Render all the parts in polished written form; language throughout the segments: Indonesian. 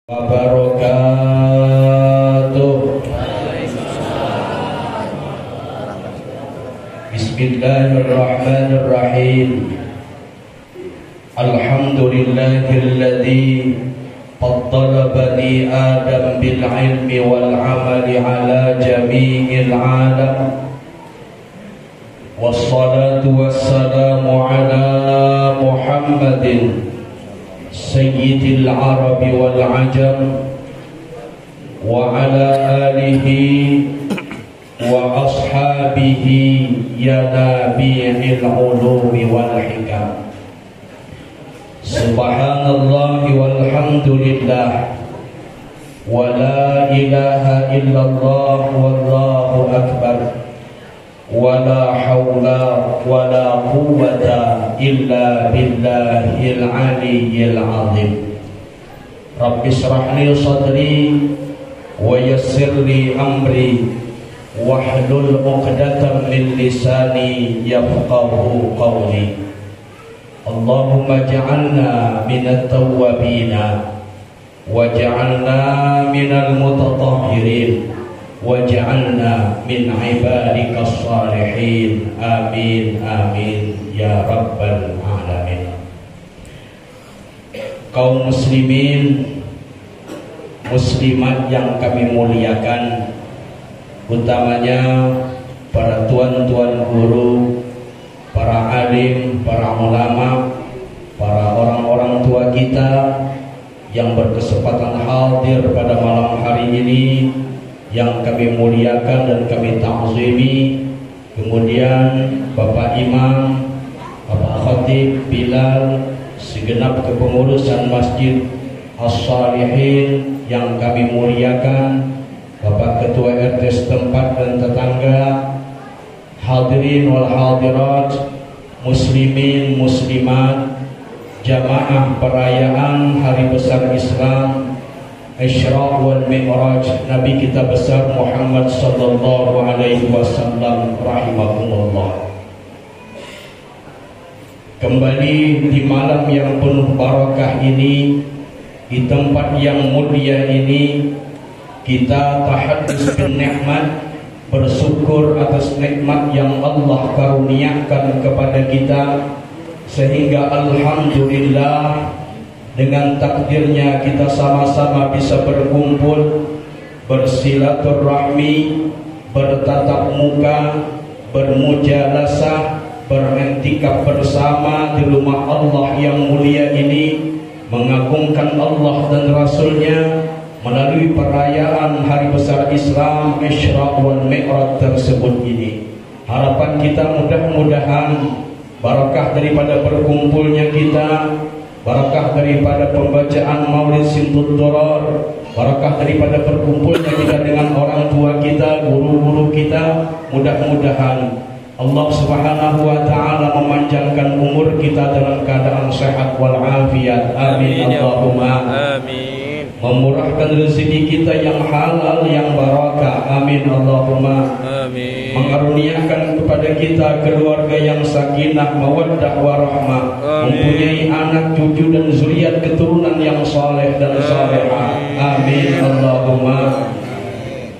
Wabarakatuh. Bismillahirrahmanirrahim. Alhamdulillahilladzi faddala bani Adam bil ilmi wal amali ala jami'il alam. Wassalatu wassalamu ala Muhammadin Sayyidil Arabi wal Ajam wa ala alihi wa ashabihi ya nabi'il ulumi wal hikam. Subhanallahi walhamdulillah wa la ilaha illallah wallahu akbar wa la hawla wa la quwwata illa billahil aliyyil azim. Rabbi shrah li sadri wa yassir li amri wahlul 'uqdatam min lisani yafqahu qawli. Allahumma ja'alna minat tawwabina waj'alna minal mutatahhirin waj'alna min ibadikas salihin. Amin amin ya rabbal alamin. Kaum muslimin muslimat yang kami muliakan, utamanya para tuan-tuan guru, para alim, para ulama, para orang-orang tua kita yang berkesempatan hadir pada malam hari ini, yang kami muliakan dan kami ta'zimi. Kemudian Bapak Imam, Bapak Khatib Bilal, segenap kepengurusan Masjid As-Salihin yang kami muliakan, Bapak Ketua RT setempat dan tetangga, hadirin wal hadirat, muslimin muslimat, jamaah perayaan Hari Besar Islam Isra wal Mi'raj Nabi kita besar Muhammad sallallahu alaihi wasallam rahimahumullah. Kembali di malam yang penuh barakah ini, di tempat yang mulia ini, kita tahaddus bin nikmat, bersyukur atas nikmat yang Allah karuniakan kepada kita, sehingga alhamdulillah dengan takdirnya kita sama-sama bisa berkumpul, bersilaturahmi, bertatap muka, bermujalasah, berentikaf bersama di rumah Allah yang mulia ini, mengagungkan Allah dan Rasulnya melalui perayaan Hari Besar Islam Isra wal Mi'raj tersebut ini. Harapan kita mudah-mudahan barakah daripada berkumpulnya kita, barakah daripada pembacaan Maulid Simtud Durar, barakah daripada berkumpulnya kita dengan orang tua kita, guru-guru kita, mudah-mudahan Allah Subhanahu wa ta'ala memanjangkan umur kita dalam keadaan sehat wal afiat. Amin Allahumma amin. Memurahkan rezeki kita yang halal yang barakah. Amin Allahumma amin. Mengaruniakan kepada kita keluarga yang sakinah, mawaddah warahmah, mempunyai anak, cucu dan zuriat keturunan yang saleh dan salehah. Amin Allahumma.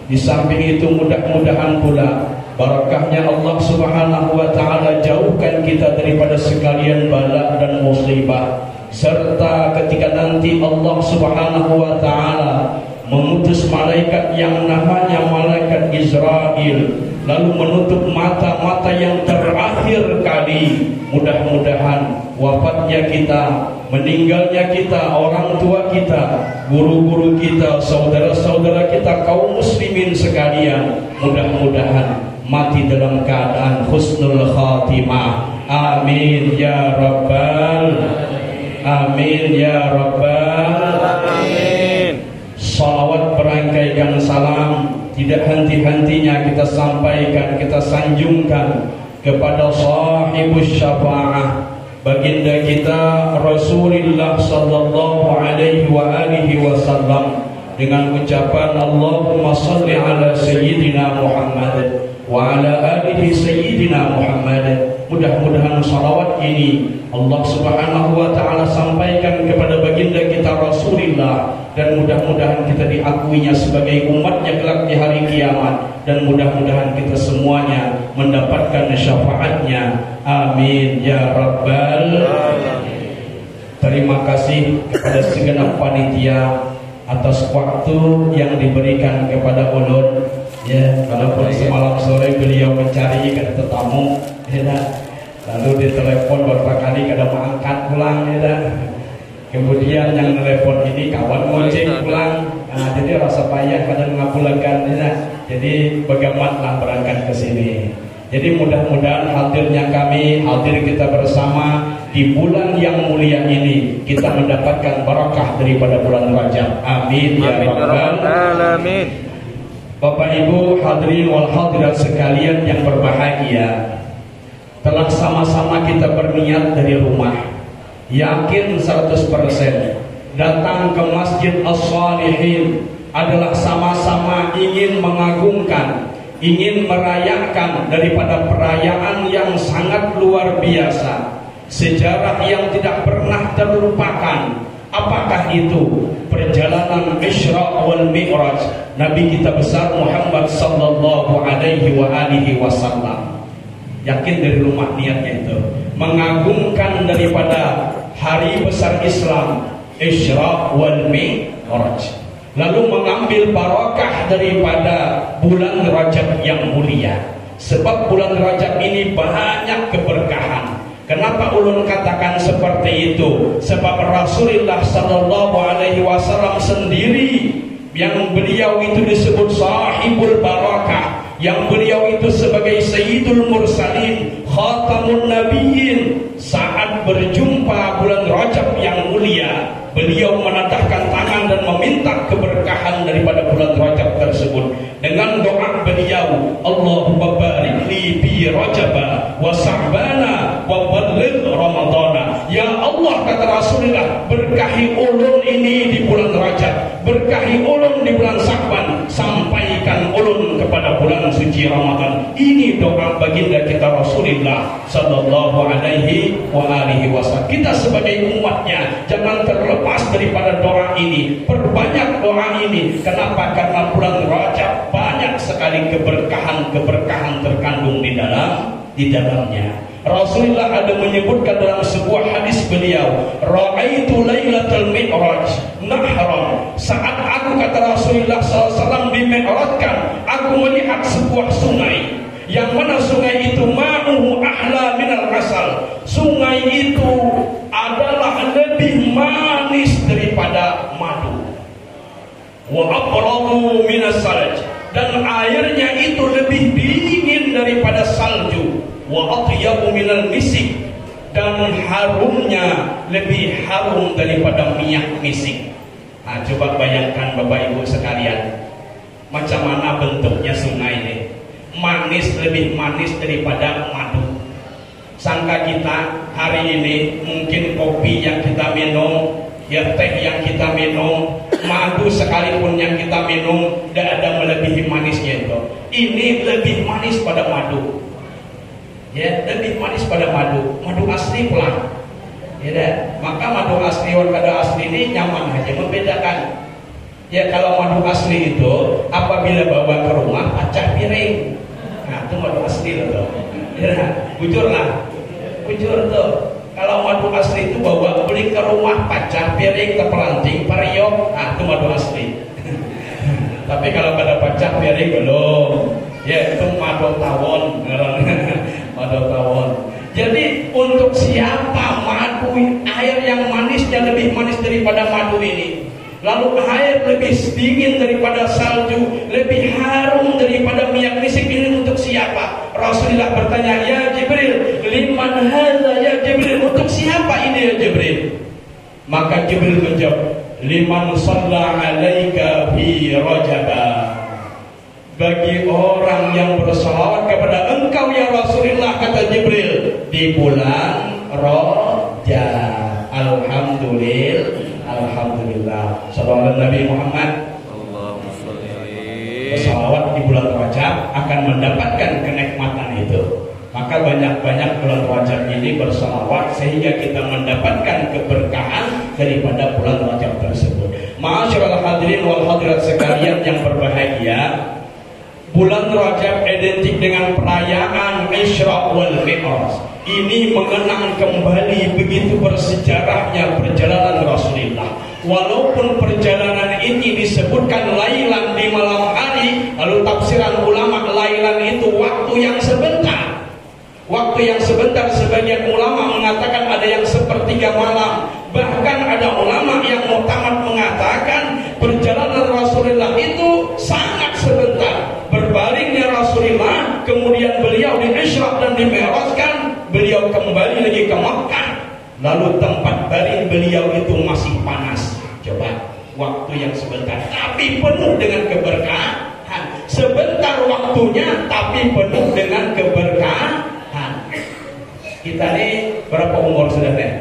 Di samping itu mudah-mudahan pula barakahnya Allah Subhanahu wa ta'ala jauhkan kita daripada sekalian bala dan musibah, serta ketika nanti Allah Subhanahu wa ta'ala memutus malaikat yang namanya malaikat Israel, lalu menutup mata-mata yang terakhir kali, mudah-mudahan wafatnya kita, meninggalnya kita, orang tua kita, guru-guru kita, saudara-saudara kita, kaum muslimin sekalian, mudah-mudahan mati dalam keadaan husnul khatimah. Amin ya rabbal amin ya rabbal amin. Salawat berangkaikan salam tidak henti-hentinya kita sampaikan, kita sanjungkan kepada sahibus syafa'ah, baginda kita Rasulullah sallallahu alaihi wa alihi wasallam, dengan ucapan Allahumma salli ala sayyidina Muhammad wa ala alihi sayyidina Muhammad Mudah-mudahan salawat ini Allah Subhanahu wa ta'ala sampaikan kepada baginda kita Rasulullah, dan mudah-mudahan kita diakuinya sebagai umatnya kelak di hari kiamat, dan mudah-mudahan kita semuanya mendapatkan syafaatnya. Amin ya rabbal alamin. Terima kasih kepada segenap panitia atas waktu yang diberikan kepada ulun. Ya, walaupun semalam sore beliau mencari kada tetamu, ya, lalu ditelepon beberapa kali kada mengangkat pulang, ya. Kemudian yang telepon ini kawan ngojek pulang, nah, jadi rasa payah kada mengabulkan, ya. Jadi bagaimana berangkat ke sini. Jadi mudah-mudahan hadirnya kami, hadir kita bersama di bulan yang mulia ini, kita mendapatkan barakah daripada bulan Rajab. Amin ya rabbal alamin. Bapak Ibu hadirin wal hadirat sekalian yang berbahagia, telah sama-sama kita berniat dari rumah, yakin 100% datang ke Masjid As-Salihin adalah sama-sama ingin mengagungkan, ingin merayakan daripada perayaan yang sangat luar biasa, sejarah yang tidak pernah terlupakan. Apakah itu? Perjalanan Isra wal Mi'raj Nabi kita besar Muhammad sallallahu alaihi wa alihi wasallam. Yakin dari rumah niatnya itu mengagungkan daripada hari besar Islam, Isra wal Mi'raj, lalu mengambil barakah daripada bulan Rajab yang mulia. Sebab bulan Rajab ini banyak keberkahan. Kenapa ulun katakan seperti itu? Sebab Rasulullah sallallahu alaihi wasallam sendiri, yang beliau itu disebut sahibul barakah, yang beliau itu sebagai sayyidul mursalin, khatamun nabiyyin, saat berjumpa bulan Rajab yang mulia, beliau menatahkan tangan dan meminta keberkahan daripada bulan Rajab tersebut dengan doa beliau, Allahumma barik li bi Rajaba wa Sa'bana wa balligh Ramadana. Ya Allah, kata Rasulullah, berkahi ulun ini di bulan Rajab, berkahi ulun di bulan Sa'ban, sampaikan ulun kepada bulan suci Ramadan. Ini doa baginda kita Rasulullah sallallahu alaihi wa alihi wasallam. Kita sebagai umatnya jangan terlepas daripada doa ini, perbanyak doa ini. Kenapa? Karena bulan Rajab banyak sekali keberkahan terkandung di dalamnya. Rasulullah ada menyebutkan dalam sebuah hadis beliau, ra'aitu lailatul mi'raj nahran. Saat aku, kata Rasulullah SAW, di-mi'rajkan, aku melihat sebuah sungai, yang mana sungai itu ma'uhu ahla minal asal. Sungai itu adalah lebih manis daripada madu. Wa aqrabu minas salj, dan airnya itu lebih dingin daripada salju. Wa atyabu minal misik, dan harumnya lebih harum daripada minyak misik. Nah, coba bayangkan Bapak Ibu sekalian, macam mana bentuknya sungai ini. Manis, lebih manis daripada madu. Sangka kita hari ini mungkin kopi yang kita minum, ya teh yang kita minum, madu sekalipun yang kita minum, tidak ada melebihi manisnya itu. Ini lebih manis pada madu. Ya, lebih manis pada madu. Madu asli pula. Ya, maka madu asli dan madu asli ini nyaman aja membedakan. Ya, kalau madu asli itu apabila bawa ke rumah pecah piring. Nah, itu madu asli loh. Ya, bujur tuh. Kalau madu asli itu bawa beli ke rumah pecah piring, terpelanting, periuk. Nah, itu madu asli. Tapi kalau pada pecah piring belum. Ya, itu madu tawon. Madu tawon. Jadi untuk siapa madu, air yang manisnya lebih manis daripada madu ini, lalu air lebih dingin daripada salju, lebih harum daripada minyak misik, ini untuk siapa? Rasulullah bertanya, ya Jibril, liman hadza ya Jibril, untuk siapa ini ya Jibril? Maka Jibril menjawab, liman shalla alaika fi Rajab, bagi orang yang bersalawat kepada engkau ya Rasulullah, kata Jibril, di bulan Rajab. Alhamdulillah. Salawat Nabi Muhammad. Bersalawat di bulan Rajab akan mendapatkan kenikmatan itu. Maka banyak-banyak bulan Rajab ini bersalawat sehingga kita mendapatkan keberkahan daripada bulan Rajab tersebut. Ma'asyiral hadirin wal hadirat sekalian yang berbahagia, bulan Rajab identik dengan perayaan Isra wal Mi'raj. Ini mengenang kembali begitu bersejarahnya perjalanan Rasulullah. Walaupun perjalanan ini disebutkan lailan di malam hari, lalu tafsiran ulama lailan itu waktu yang sebentar. Waktu yang sebentar, sebagian ulama mengatakan ada yang sepertiga malam. Bahkan ada ulama yang muktamad mengatakan perjalanan Rasulullah itu sangat sebentar. Berbaringnya Rasulullah, kemudian beliau di Isra dan di Mi'rajkan, beliau kembali lagi ke Makkah. Lalu tempat baring beliau itu masih panas. Coba, waktu yang sebentar tapi penuh dengan keberkahan. Sebentar waktunya tapi penuh dengan keberkahan. Kita ini berapa umur sudah nih?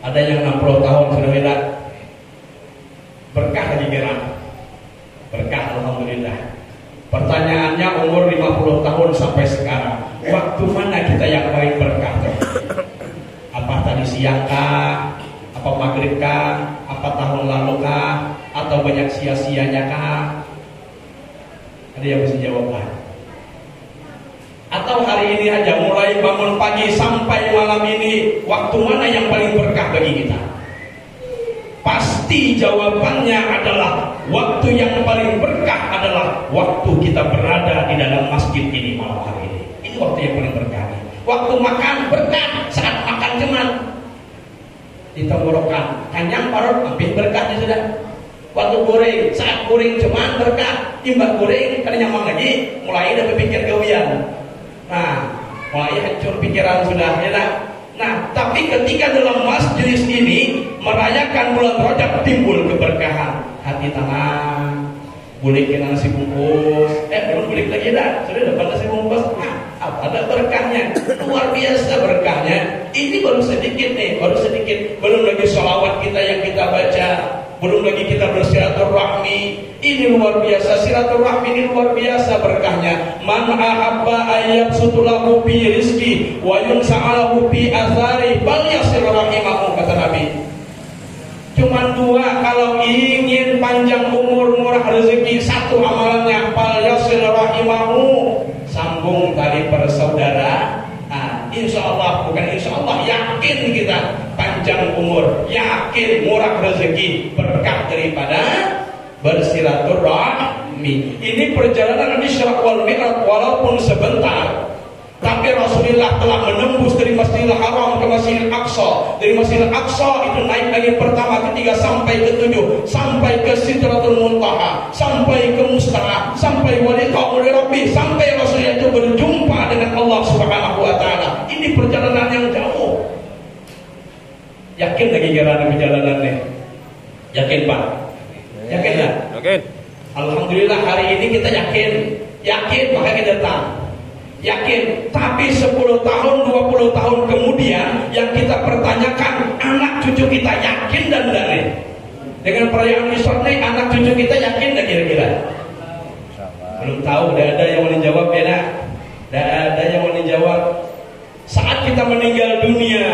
Ada yang 60 tahun sudah beda. Berkah lagi kira. Berkah alhamdulillah. Pertanyaannya umur 50 tahun sampai sekarang, waktu mana kita yang paling berkah? Apa tadi siang kah? Apa maghrib kah? Apa tahun lalu kah? Atau banyak sia-sianya kah? Ada yang bisa jawab kah? Atau hari ini aja, mulai bangun pagi sampai malam ini, waktu mana yang paling berkah bagi kita? Pasti jawabannya adalah waktu yang paling berkah adalah waktu kita berada di dalam masjid ini malam hari ini. Ini waktu yang paling berkah. Waktu makan berkah, saat makan cuman di tenggorokan, kenyang parut, habis berkahnya sudah. Waktu goreng, saat goreng cuman berkah, imbas goreng karena nyaman lagi, mulai udah berpikir gawian. Nah, mulai hancur pikiran sudah, ya tak? Nah, tapi ketika dalam masjid ini merayakan bulan Rajab, timbul keberkahan. Hati tenang, bulikin nasi bungkus. Belum bulik lagi dah, sudah dapat nasi bungkus. Ada berkahnya, luar biasa berkahnya. Ini baru sedikit nih, baru sedikit. Belum lagi sholawat kita yang kita baca, belum lagi kita bersilaturahmi. Ini luar biasa, silaturahmi ini luar biasa berkahnya. Man ahabba ayyabsutu lahu bi rizqi wa yunsa'alahu bi athari bal yasir rahimahu, kata Nabi. Cuman dua, kalau ingin panjang umur, murah rezeki, satu amalannya bal yasir rahimahu, sambung tali persaudaraan. Insya Allah, bukan insya Allah, yakin kita panjang umur, yakin murah rezeki, berkah daripada bersilaturahmi. Ini perjalanan Isra wal Mi'raj walaupun sebentar, tapi Rasulullah telah menembus dari Masjidil Haram ke Masjidil Aqsa. Dari Masjidil Aqsa itu naik lagi pertama, ketiga, sampai ketujuh, sampai ke Sidratul Muntaha, sampai ke Mustaha, sampai waliqa'u Rabbi, sampai Rasulullah itu berjumpa dengan Allah Subhanahu wa taala. Ini perjalanan yang jauh. Yakin lagi jalan perjalanannya? Yakin Pak? Yakin tak? Yakin. Alhamdulillah hari ini kita yakin. Yakin maka kita datang. Yakin, tapi 10 tahun, 20 tahun kemudian yang kita pertanyakan, anak cucu kita yakin dan enggak? Dengan perayaan Isra ini, anak cucu kita yakin enggak kira-kira? Belum tahu, tidak ada yang mau dijawab ya nak? Tidak ada yang mau dijawab. Saat kita meninggal dunia,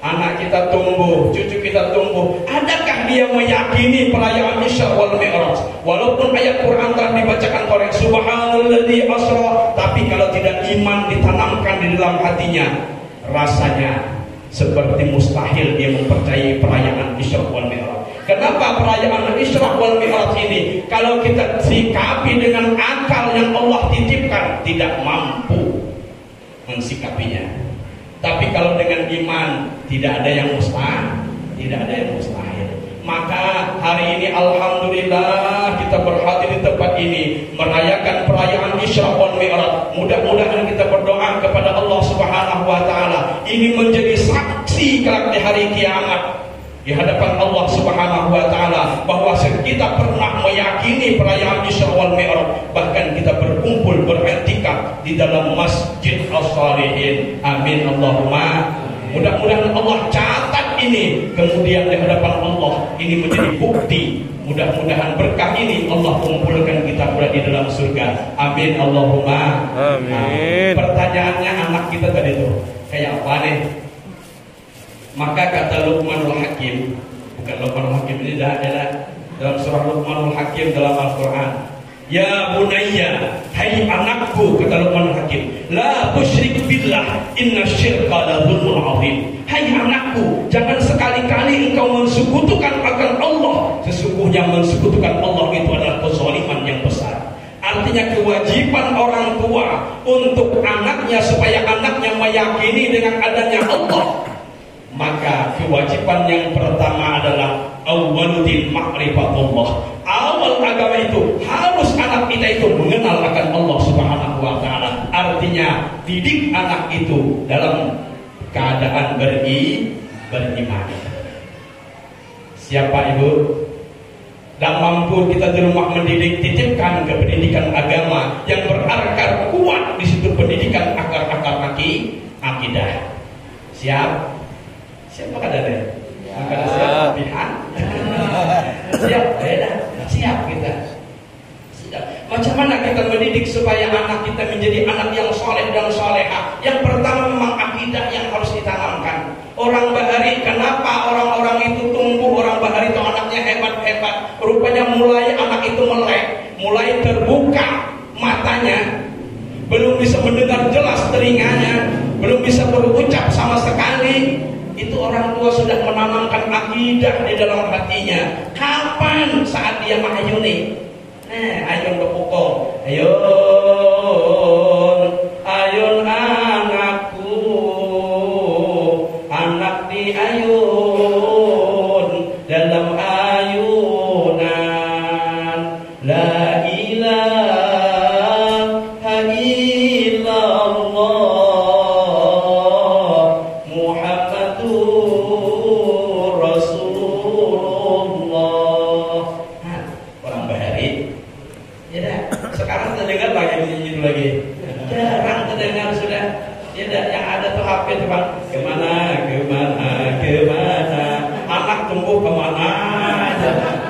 anak kita tumbuh, cucu kita tumbuh, adakah dia meyakini perayaan Isra wal Mi'raj? Walaupun ayat Quran telah dibacakan korek, subhanalladzi asra, tapi kalau tidak iman ditanamkan di dalam hatinya, rasanya seperti mustahil dia mempercayai perayaan Isra wal Mi'raj. Kenapa perayaan Isra wal Mi'raj ini kalau kita sikapi dengan akal yang Allah titipkan tidak mampu mensikapinya? Tapi kalau dengan iman tidak ada yang mustahil, tidak ada yang mustahil. Maka hari ini alhamdulillah kita berhadir di tempat ini merayakan perayaan Isra wal Mi'raj. Mudah-mudahan kita berdoa kepada Allah Subhanahu wa taala ini menjadi saksi kelak di hari kiamat di hadapan Allah Subhanahu wa taala bahwa kita pernah meyakini perayaan Isra wal Mi'raj, bahkan kita berkumpul beriktikaf di dalam Masjid As-Shalihin. Amin Allahumma. Mudah-mudahan Allah catat ini kemudian di hadapan Allah ini menjadi bukti. Mudah-mudahan berkah ini Allah kumpulkan kita pula di dalam surga. Amin Allahumma amin. Pertanyaannya anak kita tadi tuh kayak apa nih? Maka kata Luqmanul Hakim, bukan Luqmanul Hakim, ini adalah dalam surah Luqmanul Hakim dalam Al-Quran. Ya bunayya, hai anakku, kata Luqmanul Hakim, la tusyrik billah, inna syirka la dzulmun adzim. Hai anakku, jangan sekali-kali engkau mensekutukan akan Allah. Sesungguhnya mensekutukan Allah itu adalah kezaliman yang besar. Artinya kewajiban orang tua untuk anaknya supaya anaknya meyakini dengan adanya Allah. Maka kewajiban yang pertama adalah awwaluddin ma'rifatullah. Awal agama itu harus anak kita itu mengenal akan Allah Subhanahu wa taala. Artinya didik anak itu dalam keadaan beriman. Siapa ibu? Dan mampu kita di rumah mendidik, titipkan ke pendidikan agama yang berakar kuat di situ, pendidikan akar-akar akidah. Siap? Siapa kadang-kadang? Siap, pihak. Siap, beda. Siap kita. Siap. Macam mana kita mendidik supaya anak kita menjadi anak yang soleh dan soleha? Yang pertama memang akidah yang harus ditanamkan. Orang Bahari, kenapa orang-orang itu tumbuh? Orang Bahari itu anaknya hebat-hebat. Rupanya mulai anak itu melek, mulai terbuka matanya, belum bisa mendengar jelas telinganya, belum bisa berucap sama sekali. Itu orang tua sudah menanamkan akidah di dalam hatinya. Kapan? Saat dia mahayuni. Ayun berpukul. Ayun anakku, anak di ayun, dalam ayunan. La ilaha illallah. Lagi jarang terdengar sudah. Tidak, yang ada tuh HP teman. Kemana anak tumbuh kemana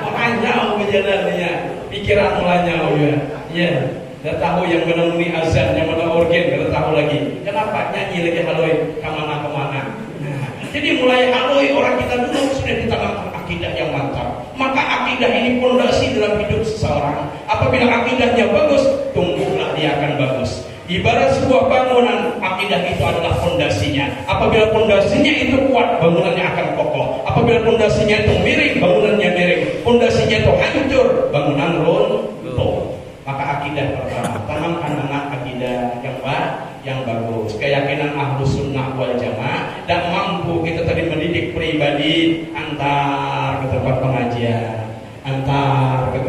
mulai jauh jalannya, pikiran mulai jauh ya. Ya, tidak tahu yang menemui azan, yang mana organ, tidak tahu lagi. Kenapa nyanyi lagi haloi kemana. Nah, jadi mulai haloi orang kita dulu sudah ditanamkan akidah yang mantap. Maka akidah ini pondasi dalam hidup seseorang. Apabila akidahnya bagus, tumbuhlah dia akan bagus. Ibarat sebuah bangunan, akidah itu adalah pondasinya. Apabila pondasinya itu kuat, bangunannya akan kokoh. Apabila pondasinya itu miring, bangunannya miring. Pondasinya itu hancur, bangunan runtuh. Maka akidah pertama, tanamkan anak akidah yang bagus. Keyakinan Ahlus Sunnah wal Jamaah, dan mampu kita tadi mendidik pribadi, antar ke tempat pengajian, antar ke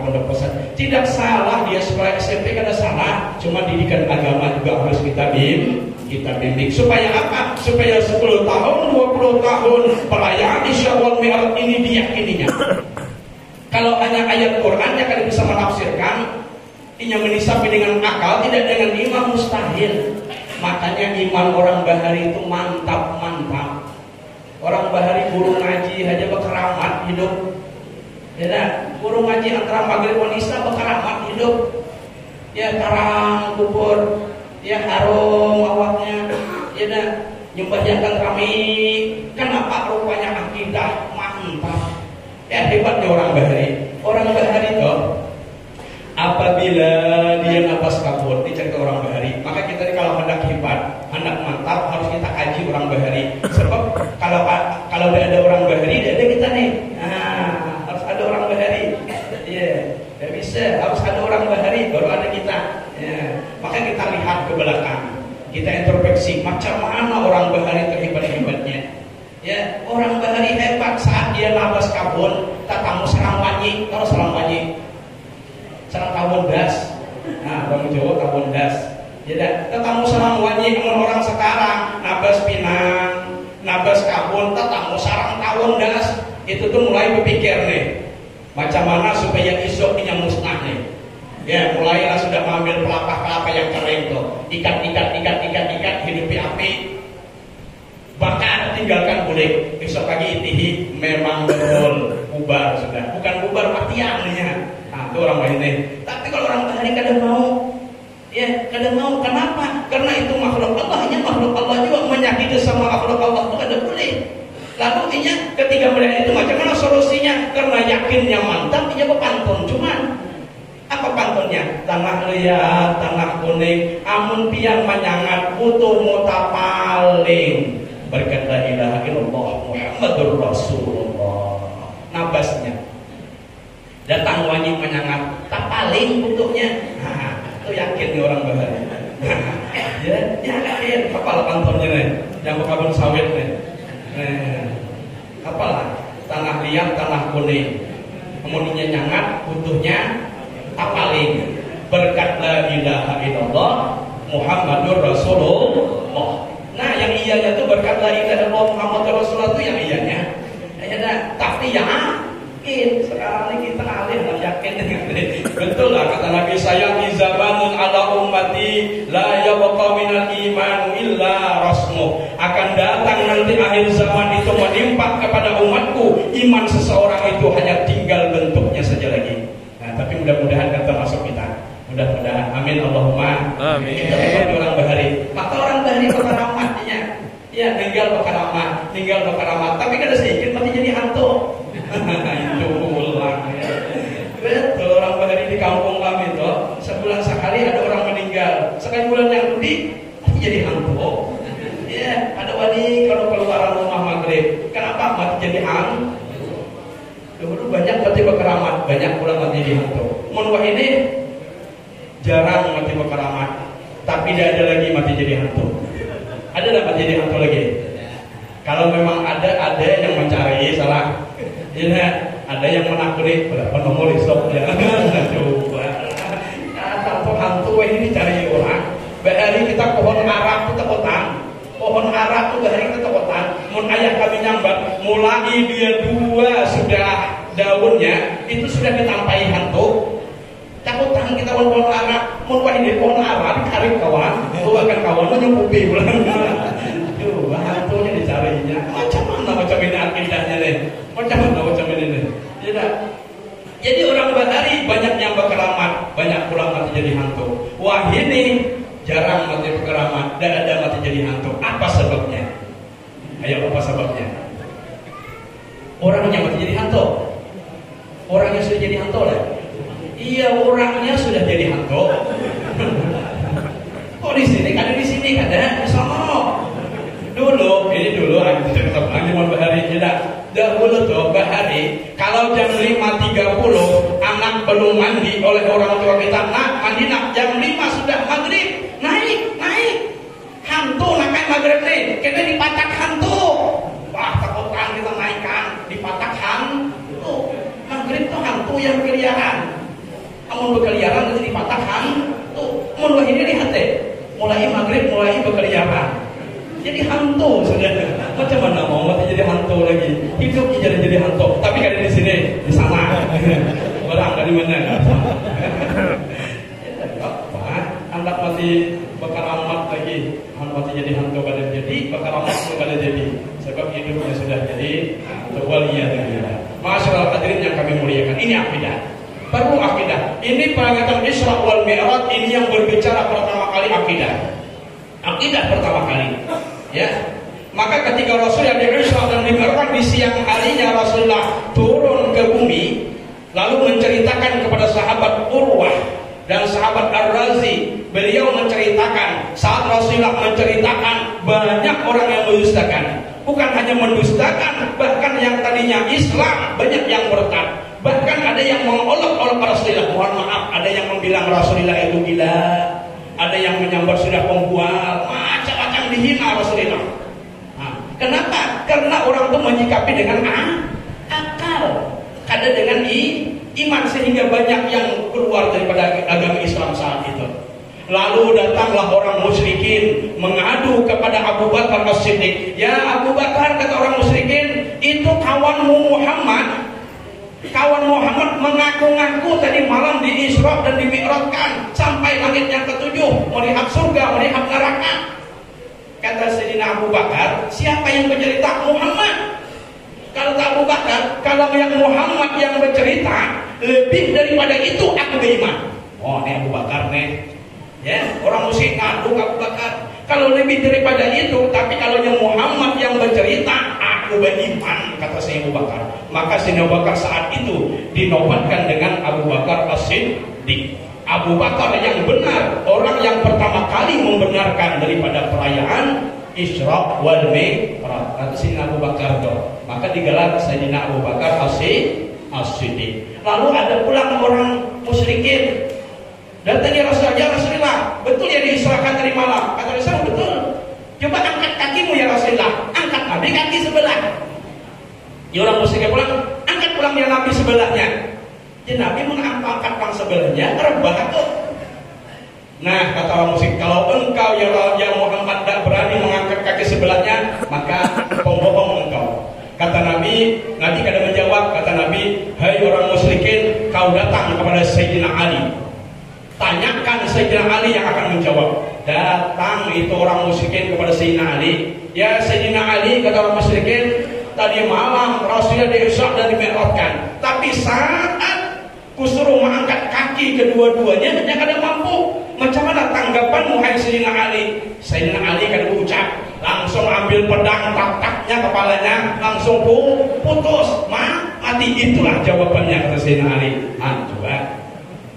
pondok pesantren. Tidak salah dia sekolah SMP, kada salah. Cuma didikan agama juga harus kita bimbing. Supaya apa? Supaya 10 tahun, 20 tahun perayaan Isya wal Mi'raj ini diyakininya. Kalau hanya ayat Qur'annya kada bisa menafsirkan, inya menisapi dengan akal, tidak dengan iman, mustahil. Makanya iman orang Bahari itu mantap. Orang Bahari guru ngaji aja berkeramat hidup. Ya, guru ngaji antara maghrib dan isya berkeramat hidup. Ya, tarang kubur, ya harum awaknya. Ya, nyembahkan kami. Kenapa rupanya akidah mantap? Ya, hebatnya orang Bahari. Orang Bahari itu apabila dia nafas kabur, dicek ke orang Bahari, maka kita kalau hendak hebat, hendak mantap, harus kita kaji orang Bahari. Sebab kalau ada orang Bahari, ada kita nih. Nah, harus ada orang Bahari. Ya, tidak bisa. Harus ada orang Bahari, baru ada kita. Ya, maka kita lihat ke belakang, kita introspeksi macam mana orang Bahari terhebat-hebatnya. Ya, orang Bahari hebat saat dia nafas kabur, tatamu serang wanyi, kalau serang wanyi. Serang kawon das. Nah, orang Jawa kawon das. Ya, tetamu serang wanyi orang sekarang nabas pinang, nabas kabun, tetamu sarang kawon das. Itu tuh mulai berpikir nih, macam mana supaya isok ini musnah nih. Ya, mulailah sudah mengambil kelapa yang kering tuh, ikat, hidupi api. bakar, tinggalkan boleh. Besok pagi itihi memang betul bubar sudah, bukan bubar matiannya. Nah, itu orang ini. Tapi kalau orang Bahari kadang mau, ya kadang mau. Kenapa? Karena itu makhluk Allah, hanya makhluk Allah juga menyakiti sama makhluk Allah itu ada boleh. Lalu ini ketika melihat itu macam mana solusinya? Karena yakinnya mantap, dia berpantun. Cuman apa pantunnya? Tanah liat, tanah kuning, amun piang menyangat butuh muta paling. Berkat la ilaha illallah Muhammadur Rasulullah. Nabasnya datang wangi menyangat, tak paling butuhnya. Nah, itu yakin nih orang Bahari. Ya, yakin. Kapal pantunnya nih, yang bekabun sawit nih. Apalah tanah liat, tanah kuning, kemudian nyangat butuhnya apaling. Berkat la ilaha illallah Muhammadur Rasulullah. Nah, yang iyanya itu berkat la ilaha illallah Muhammadur Rasulullah itu yang iyanya. Ya, tapi yakin. Sekarang ini kita alih yakin dengan betul lah kata Nabi saya di zamanun ala ummati la yabqa minal iman illa rasmuh. Akan datang nanti akhir zaman itu menimpa kepada umatku, iman seseorang itu hanya tinggal bentuknya saja lagi. Nah, tapi mudah-mudahan kata masuk kita. Mudah-mudahan. Amin Allahumma. Amin. Kita menjadi orang Bahari. Maka orang Bahari kekaramatnya. Ya, tinggal kekaramat, tinggal kekaramat. Tapi kada sedikit mati jadi hantu. Itu ulang ya. Betul, orang Bahari di kampung kami itu sebulan sekali ada orang meninggal. Sekali bulan yang lebih mati jadi hantu. Ya, ada wali kalau keluar rumah maghrib. Kenapa mati jadi hantu? Dulu banyak mati berkeramat, banyak pula mati jadi hantu. Munwah ini jarang mati berkeramat, tapi tidak ada lagi mati jadi hantu. Ada nggak mati jadi hantu lagi? Kalau memang ada yang mencari salah. Ini ada yang menakuni berapa nomor isok ya. Coba. Hantu ini dicari orang. Bahari kita pohon Arab kita kotang. Pohon Arab itu bahari kita kotang. Mun ayah kami nyambat, mulai dia dua sudah daunnya itu sudah ditampai hantu. Cakutan kita pohon Arab, mun ini pohon Arab dicari kawan, bahkan kawan menyukupi ulang. Tuh, hantunya dicarinya. Macam ini akidahnya nih. Macam ini nih. Tidak. Jadi orang Bahari banyak yang berkeramat, banyak pula mati jadi hantu. Wah, ini jarang mati berkeramat dan ada mati jadi hantu. Apa sebabnya? Ayo, apa sebabnya? Orangnya mati jadi hantu. Orangnya sudah jadi hantu lah. Iya, orangnya sudah jadi hantu. Kok di sini? Ada di sini, ada di sana. Dulu cerita Anjuman Bahari tidak. Dahulu tuh Bahari, kalau jam 5.30 anak belum mandi oleh orang tua kita, nak mandi nak jam 5 sudah maghrib, naik. Hantu nak kayak maghrib nih, kita dipatak hantu. Wah, takutan kita naikkan, dipatak hantu. Maghrib tuh hantu yang berkeliaran. Amun berkeliaran nanti dipatak hantu. Mulai ini lihat deh, mulai maghrib mulai berkeliaran. Jadi hantu sudah. Macam mana mau mati jadi hantu lagi? Hidup jadi hantu. Tapi kan di sini, di sana. Orang dari mana? Apa? Anak mati berkeramat lagi. Anak mati jadi hantu kada jadi, berkeramat kada jadi. Sebab hidupnya sudah jadi hantu. Waliyadzubillah. Masyaallah hadirin yang kami muliakan. Ini akidah. Perlu akidah. Ini perangkatan Isra wal Mi'raj ini yang berbicara pertama kali akidah. Akidah pertama kali. Ya, maka ketika Rasul yang di Isra dan di Mi'raj di siang harinya Rasulullah turun ke bumi, lalu menceritakan kepada sahabat Urwah dan sahabat Ar-Razi, beliau menceritakan saat Rasulullah menceritakan banyak orang yang mendustakan, bukan hanya mendustakan, bahkan yang tadinya Islam banyak yang murtad, bahkan ada yang mengolok-olok Rasulullah. Mohon maaf, ada yang membilang Rasulullah itu gila, ada yang menyambar sudah pembual, macam-macam dihina Rasulullah. Nah, kenapa? Karena orang itu menyikapi dengan akal, kadang dengan iman, sehingga banyak yang keluar daripada agama Islam saat itu. Lalu datanglah orang musyrikin mengadu kepada Abu Bakar As-Siddiq. Ya Abu Bakar, kata orang musyrikin, itu kawanmu Muhammad. Kawan Muhammad mengaku-ngaku tadi malam di Isra dan di Mi'rajkan sampai langit yang ketujuh, melihat surga, melihat neraka. Kata kata Sayyidina Abu Bakar, siapa yang bercerita? Muhammad. Kalau tak Abu Bakar, kalau yang Muhammad yang bercerita, lebih daripada itu aku beriman. Oh, ini Abu Bakar nih. Ya, orang musyrik ngadu Abu Bakar. Kalau lebih daripada itu, tapi kalau yang Muhammad yang bercerita, aku beriman, kata Sayyidina Abu Bakar. Maka Sayyidina Abu Bakar saat itu dinobatkan dengan Abu Bakar As-Siddiq. Abu Bakar yang benar, orang yang pertama kali membenarkan daripada perayaan Isra wal Mi'raj. Kata Sayyidina Abu Bakar itu. Maka digelar Sayyidina Abu Bakar As-Siddiq. Lalu ada pulang orang musyrikin. Datangnya Rasulullah, betul ya diisrakan tadi malam? Kata Rasulullah, betul. Coba angkat kakimu ya Rasulullah, angkat Nabi kaki sebelah. Ya orang musyrikin pulang, angkat pulang ya Nabi sebelahnya. Ya Nabi mengangkat pulang sebelahnya, rebah tuh. Nah kata orang musyrik, kalau engkau ya Muhammad tidak berani mengangkat kaki sebelahnya, maka pembohong engkau. Kata Nabi kada menjawab. Kata Nabi, hai orang musyrikin, kau datang kepada Sayyidina Ali. Tanyakan Sayyidina Ali yang akan menjawab. Datang itu orang musyrikin kepada Sayyidina Ali. Ya Sayyidina Ali, kata orang musyrikin, tadi malam Rasulullah diisra dan dimi'rajkan. Tapi saat kusuruh mengangkat kaki kedua-duanya, hanya kada mampu. Macam mana tanggapanmu hai Sayyidina Ali? Sayyidina Ali kada berucap, langsung ambil pedang, tak-taknya kepalanya, langsung putus, mati. Itulah jawabannya, kata Sayyidina Ali. Coba.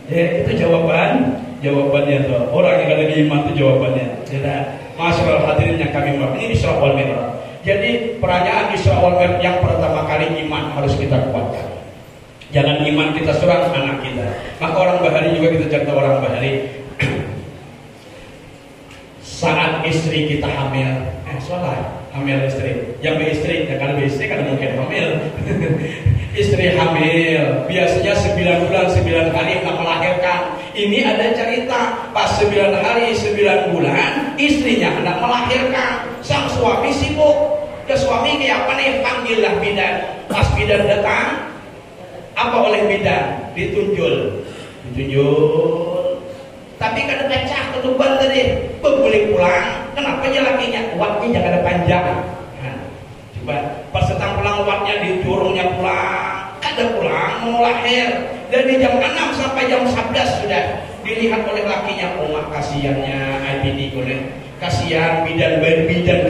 Ya, itu jawabannya tuh. Orang yang ada iman itu jawabannya. Tidak. Masyaallah hadirin yang kami hormati, ini Isra wal Mi'raj. Jadi perayaan Isra wal Mi'raj yang pertama kali iman harus kita kuatkan. Jangan iman kita serang anak kita. Maka orang Bahari juga kita jaga orang Bahari. Saat istri kita hamil, hamil istri. Yang beristri, ya kalau beristri kan mungkin hamil. Istri hamil, biasanya 9 bulan 9 hari nggak melahirkan. Ini ada cerita, pas 9 hari 9 bulan istrinya hendak melahirkan. Sang suami sibuk. Ya suami kayak apa nih? Panggillah bidan. Pas bidan datang, apa oleh bidan? Ditunjul. Tapi kada pecah ketuban tadi, boleh pulang. Kenapa aja lakinya? Waktunya jangan ada panjang. Coba persetang pulang waktunya dicurungnya pulang, kada pulang mau lahir. Dari jam 6 sampai jam 11 sudah dilihat oleh lakinya. Oh mak kasihannya bini boleh. Kasihan bidan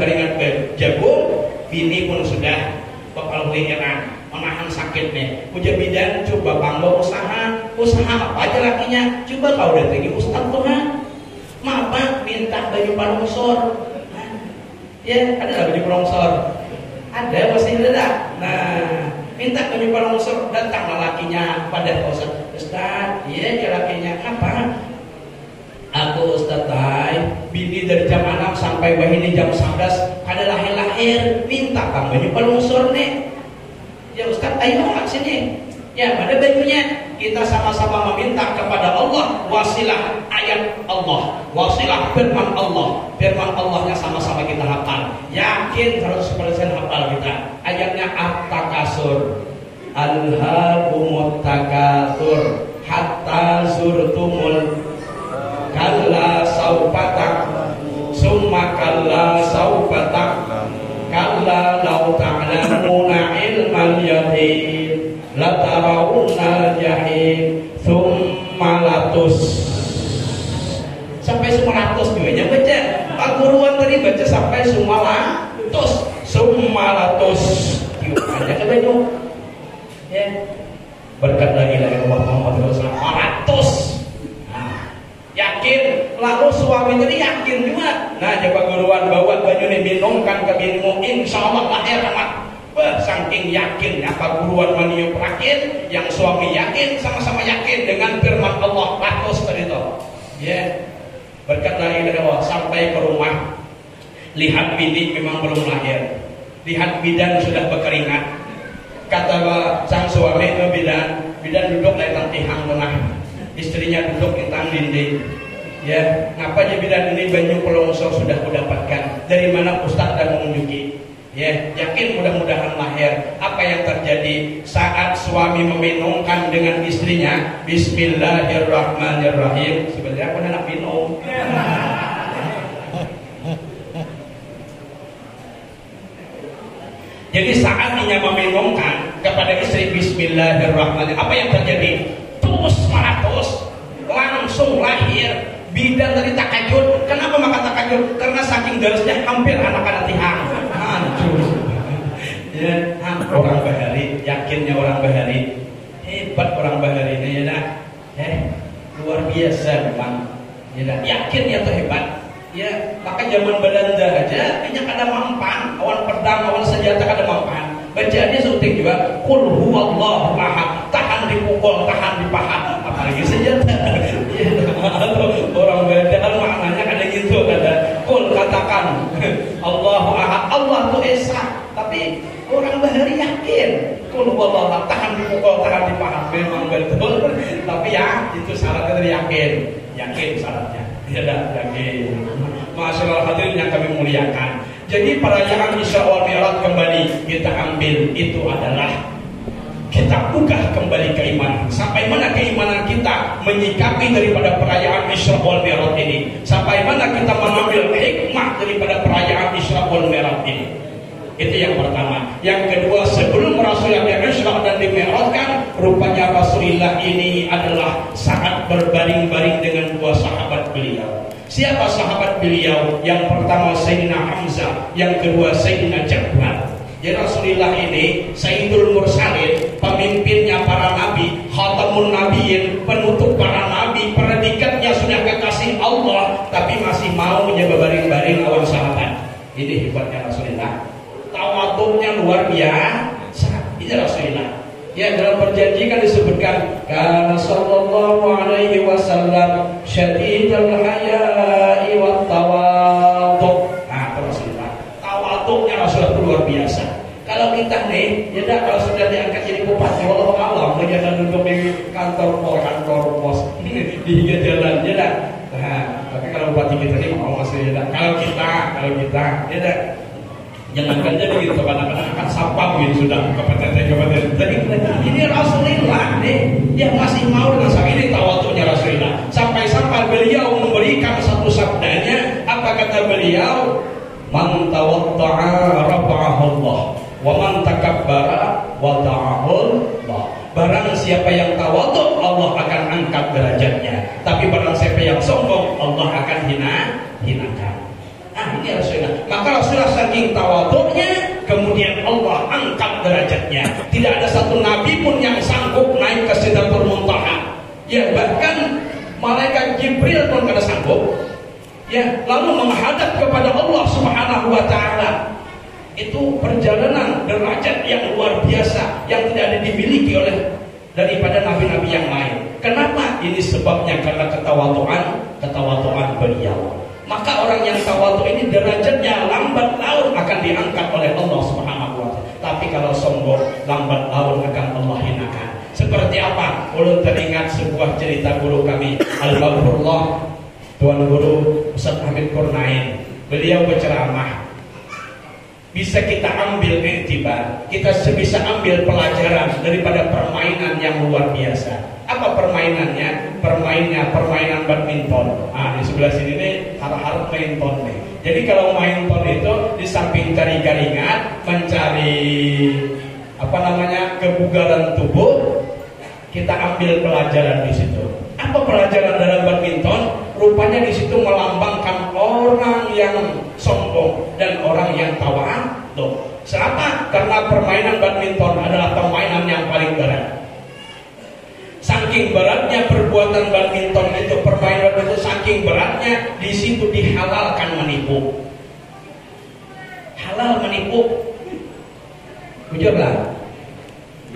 keringat berjago. Bini pun sudah bakal lihiran, menahan sakit nih. Puja bidan coba bangga usaha apa aja lakinya. Coba kau datangi ustaz Tuhan. Mama minta baju palongsor. Ya, ada baju palongsor. Ada pasti ada. Nah, minta baju palongsor, datanglah lakinya pada Ustaz. Iya dia lakinya. Apa? Aku Ustaz bini dari jam 6 sampai bahini jam 11 kada lahir, minta kang baju palongsor nih. Ya Ustaz, ayo mak sini. Ya, pada bajunya kita sama-sama meminta kepada Allah wasilah ayat Allah, wasilah firman Allah. Firman Allahnya sama-sama kita hafal. Yakin 100% hafal kita. Ayatnya At-Takasur. Alhaakumut takatsur hatta zurtumul kalla saufa ta'lamun summa kalla saufa ta'lamun kalla law ta'lamuna ilmal yaqin la tarawunnal jahim thumma latus sampai 100 juga nya baca. Pak Guruan tadi baca sampai summa latus ada ke baju ya berkat lagi Muhammad Rasulullah 100. Yakin, lalu suami tadi yakin juga. Nah, coba Guruan bawa baju ini minumkan ke binimu, insya Allah lahir anak. Saking yakin apa Guruan maniup yakin, yang suami yakin, sama-sama yakin dengan firman Allah 100 tadi itu. Ya, berkat dari Allah sampai ke rumah, lihat bini memang belum lahir, lihat bidan sudah berkeringat. Kata sang suami itu bidan duduk di tantihang tengah, istrinya duduk di tang dinding. Ya, ngapa aja bidan ini baju pelongsor sudah kudapatkan? Dari mana Ustaz dan mengunjungi? Ya, yakin mudah-mudahan lahir. Apa yang terjadi saat suami meminumkan dengan istrinya? Bismillahirrahmanirrahim. Sebenarnya aku nak minum. Jadi saat dia meminumkan kepada istri Bismillahirrahmanirrahim, apa yang terjadi? Terus meratus, langsung lahir bidan dari takajud. Kenapa maka takajud? Karena saking darasnya hampir anak-anak tihang. Hancur. Ya, orang Bahari, yakinnya orang Bahari, hebat orang Bahari ini ya, luar biasa memang. Ya, yakinnya tuh hebat. Ya, maka zaman Belanda aja hanya ada mampan, awan pedang, awan senjata ada mampan. Bacaannya sunting juga, qul huwallahu ahad, tahan dipukul, tahan dipahat, apalagi senjata. Ya, orang Belanda kan maknanya ada gitu, ada qul katakan Allahu ahad, Allah itu esa. Tapi orang Bahari yakin qul huwallahu ahad, tahan dipukul, tahan dipahat, memang betul. Tapi ya itu syaratnya yakin syaratnya. Ya dah, yakin. Masyaallah hadirin yang kami muliakan. Jadi perayaan Isra wal Mi'raj kembali kita ambil itu adalah kita buka kembali keimanan. Sampai mana keimanan kita menyikapi daripada perayaan Isra wal Mi'raj ini? Sampai mana kita mengambil hikmah daripada perayaan Isra wal Mi'raj ini? Itu yang pertama. Yang kedua, sebelum Rasulullah Isra dan Dimi'rajkan, rupanya Rasulullah ini adalah sangat berbaring-baring dengan dua sahabat beliau. Siapa sahabat beliau? Yang pertama Sayyidina Hamzah, yang kedua Sayyidina Jabbar. Jadi Rasulullah ini Sayyidul Mursalin, pemimpinnya para nabi, khatamun nabiyyin, penutup para nabi, predikatnya sudah kekasih Allah, tapi masih mau berbaring-baring lawan sahabat. Ini hebatnya Rasulullah. Tawaduknya luar biasa. Ini Rasulullah. Ya, dalam perjanjian kan disebutkan karena sallallahu alaihi wasallam syadidul haya'i wat tawaduk. Nah, itu Rasulullah. Tawaduknya Rasulullah itu luar biasa. Kalau kita nih, ya dah, kalau sudah diangkat jadi bupati, wallahu a'lam, jangan duduk di kantor pos di jalan, ya dah. Nah, tapi kalau bupati kita ini mau masih ya dah. Kalau kita, ya dah. Jangankan jadi gitu, kadang-kadang akan sapam gitu sudah kabupaten. Jadi ini Rasulullah nih yang masih mau dengan sang ini tawaduknya Rasulullah. Sampai-sampai beliau memberikan satu sabdanya, apa kata beliau? Man tawadda'a rafa'ahu Allah, wa man takabbara wada'ahu Allah. Barang siapa yang tawaduk, Allah akan angkat derajatnya. Tapi barang siapa yang sombong, Allah akan hinakan. Ini Rasulullah. Maka Rasulullah saking tawaduknya, kemudian Allah angkat derajatnya. Tidak ada satu nabi pun yang sanggup naik ke Sidratul Muntaha. Ya, bahkan malaikat Jibril pun kada sanggup. Ya, lalu menghadap kepada Allah Subhanahu wa taala. Itu perjalanan derajat yang luar biasa yang tidak ada dimiliki oleh daripada nabi-nabi yang lain. Kenapa? Ini sebabnya karena ketawaduan beliau. Maka orang yang tawadhu ini derajatnya lambat laun akan diangkat oleh Allah Subhanahu wa taala. Tapi kalau sombong, lambat laun akan Allah hinakan. Seperti apa? Ulun teringat sebuah cerita guru kami, Al-Maghfurullah, Tuan Guru Ustaz Hamid Kurnain. Beliau berceramah. Bisa kita ambil iktibar, kita bisa ambil pelajaran daripada permainan yang luar biasa. Apa permainannya? Permainan badminton. Nah, di sebelah sini nih harap-harap main ton nih. Jadi kalau main ton itu di samping cari keringat, mencari kebugaran tubuh, kita ambil pelajaran di situ. Apa pelajaran dalam badminton? Rupanya di situ melambangkan orang yang sombong dan orang yang tawadhu. Kenapa? Karena permainan badminton adalah permainan yang paling berat. Saking beratnya perbuatan badminton itu, permainan itu saking beratnya, di situ dihalalkan menipu. Halal menipu. Jujurlah.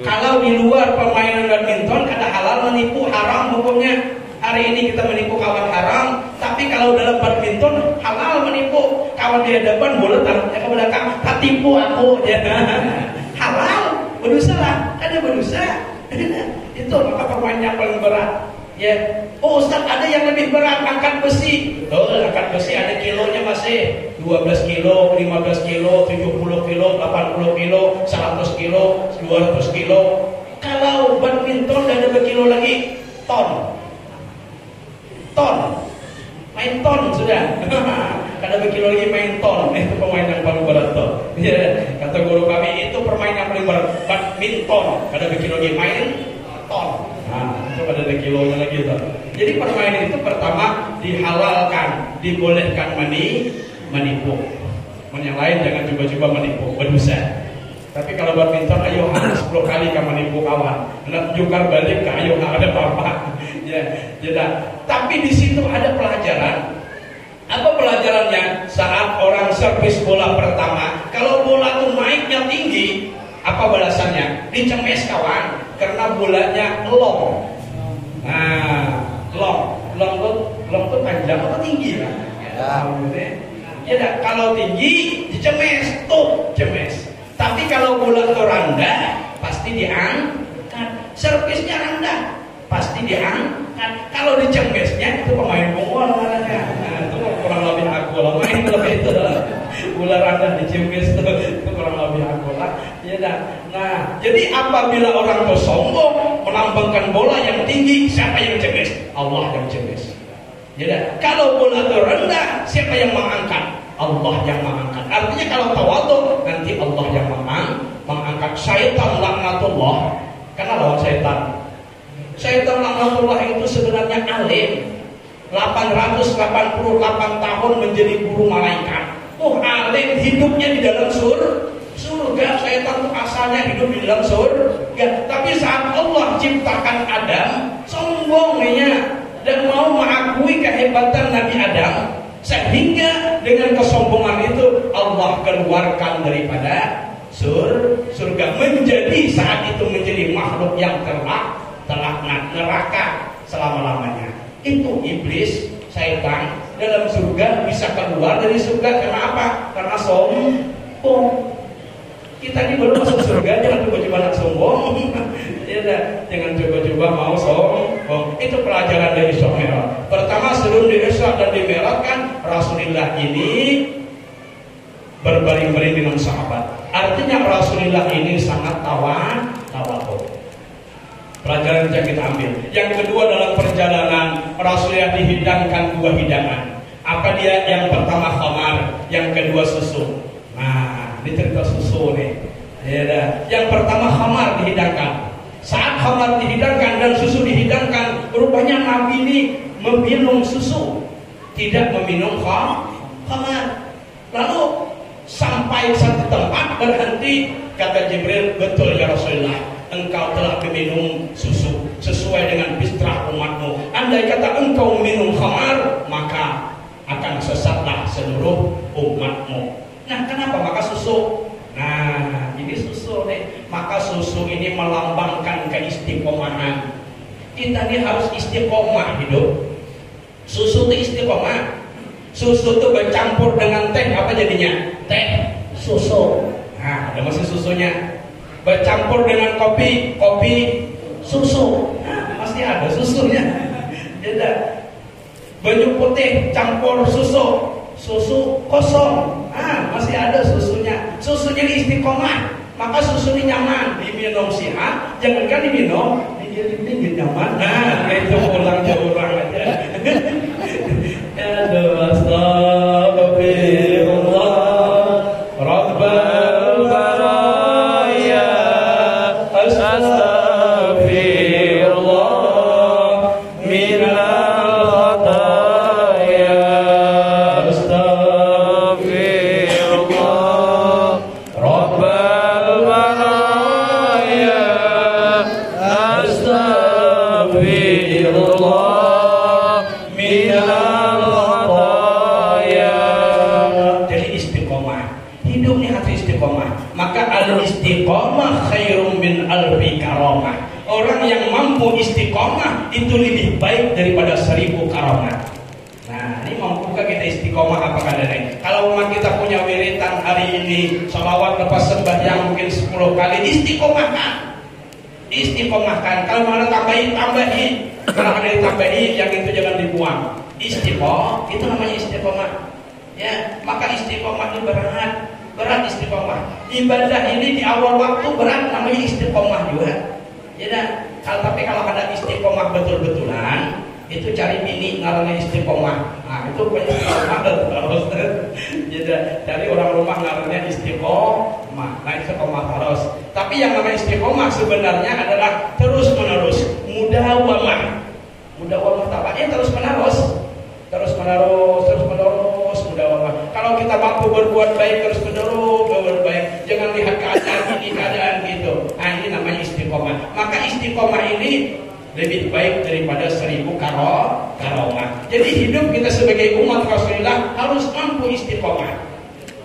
Kalau di luar permainan badminton ada halal menipu, haram hukumnya. Hari ini kita menipu kawan haram, tapi kalau dalam badminton halal menipu. Kawan di hadapan bola taruhnya ke belakang, tak tipu aku, ya. Halal, berdosa lah, ada berdosa. Itu maka permainan yang paling berat. Ya, oh Ustaz, ada yang lebih berat, angkat besi. Betul, angkat besi ada kilonya masih 12 kilo, 15 kilo, 70 kilo, 80 kilo, 100 kilo, 200 kilo. Kalau badminton ada berkilo lagi, ton. Main ton sudah. Kada berkilo lagi main ton. Itu pemain yang paling berat tuh. Ya, kata Kata guru kami itu permainan paling berat, badminton. Kada bikin lagi main ton. Nah, itu kada ada kilonya lagi tuh. Jadi permainan itu pertama dihalalkan, dibolehkan menipu. Yang lain jangan coba-coba menipu, berdosa. Tapi kalau badminton, ayo harus 10 kali kamu menipu kawan. Nak jungkar balik ke ayo ada apa-apa. Ya, tapi di situ ada pelajaran. Apa pelajarannya? Saat orang servis bola pertama, kalau bola itu naiknya tinggi, apa balasannya? Dicemes kawan, karena bolanya long. Nah, long tuh panjang atau tinggi kan? Ya, kalau tinggi dicemes, tuh cemes. Tapi kalau bola itu rendah, pasti diangkat. Servisnya rendah, pasti diangkat. Kalau dicemesnya itu pemain bola namanya. Nah, itu kurang lebih aku lah, main lebih itu lah. Bola rendah dicemes itu kurang lebih aku lah. Ya dah. Nah, jadi apabila orang itu sombong melambangkan bola yang tinggi, siapa yang cemes? Allah yang cemes. Ya dah. Kalau bola itu rendah, siapa yang mengangkat? Allah yang mengangkat. Artinya kalau tawadhu nanti Allah yang mengangkat. Syaitan laknatullah, karena lawan syaitan. Syaitan laknatullah itu sebenarnya alim. 888 tahun menjadi guru malaikat. Alim hidupnya di dalam surga. Syaitan itu asalnya hidup di dalam surga. Tapi saat Allah ciptakan Adam, sombongnya dan mau mengakui kehebatan Nabi Adam, sehingga dengan kesombongan itu Allah keluarkan daripada surga, menjadi saat itu menjadi makhluk yang terlaknat neraka selama-lamanya. Itu iblis, syaitan dalam surga bisa keluar dari surga karena apa? Karena sombong. Kita ini baru masuk surga, jangan coba-coba nak sombong. Jangan coba-coba mau sombong. Itu pelajaran dari Isra Mi'raj. Pertama, sebelum di Isra dan di Mi'raj kan Rasulullah ini berbaring-baring dengan sahabat. Artinya Rasulullah ini sangat tawadhu. Pelajaran yang kita ambil. Yang kedua, dalam perjalanan Rasulullah dihidangkan 2 hidangan. Apa dia? Yang pertama khamar, yang kedua susu. Nah, ini cerita susu nih. Ya, yang pertama khamar dihidangkan. Saat khamar dihidangkan dan susu dihidangkan, rupanya Nabi ini meminum susu, tidak meminum khamar. Lalu sampai satu tempat berhenti, kata Jibril, betul ya Rasulullah, engkau telah meminum susu sesuai dengan fitrah umatmu. Andai kata engkau minum khamar, maka akan sesatlah seluruh umatmu. Nah, kenapa maka susu? Nah, ini susu nih. Maka susu ini melambangkan keistiqomahan. Kita ini harus istiqomah hidup. Susu itu istiqomah. Susu itu bercampur dengan teh, apa jadinya? Teh susu. Nah, ada masih susunya. Bercampur dengan kopi, kopi susu. Nah, masih ada susunya. Tidak. Baju putih campur susu, susu kosong. Masih ada susunya. Susunya ini istiqomah. Maka susu ini nyaman diminum sihat, jangankan diminum dingin nyaman. Nah, itu pulang ke orang aja. Aduh, astagfirullah Rabbal baraya, astagfirullah minal khataya, astagfirullah Rabbal baraya, astagfirullah minal khataya. Jadi istiqomah. Hidup ini harus istiqomah. Maka al-istiqomah khairum min alfi karamah. Orang yang mampu istiqomah itu lebih baik daripada 1000 karamah. Nah, ini mampukah kita istiqomah apa kadang? Kalau memang kita punya wiritan hari ini, sholawat lepas sembahyang mungkin 10 kali, istiqomahkan. Kalau mau tambahin. Kalau ada ditambahin, yang itu jangan dibuang. Istiqomah, itu namanya istiqomah. Ya, maka istiqomah ini berat istiqomah. Ibadah ini di awal waktu berat, namanya istiqomah juga. Ya, tapi kalau ada istiqomah betul-betulan, itu cari bini ngarannya istiqomah. Nah, itu banyak istiqomah terus. Jadi cari orang rumah ngarannya istiqomah. istiqomah. Nah, istiqomah terus. Tapi yang namanya istiqomah sebenarnya adalah terus menerus, mudawamah. Mudawamah apa? Terus menerus, mudawamah. Kalau kita mampu berbuat baik terus menerus berbuat baik, jangan lihat keadaan ini keadaan gitu. Nah, ini namanya istiqomah. Maka istiqomah ini lebih baik daripada 1000 karomah. Jadi hidup kita sebagai umat Rasulullah harus mampu istiqomah.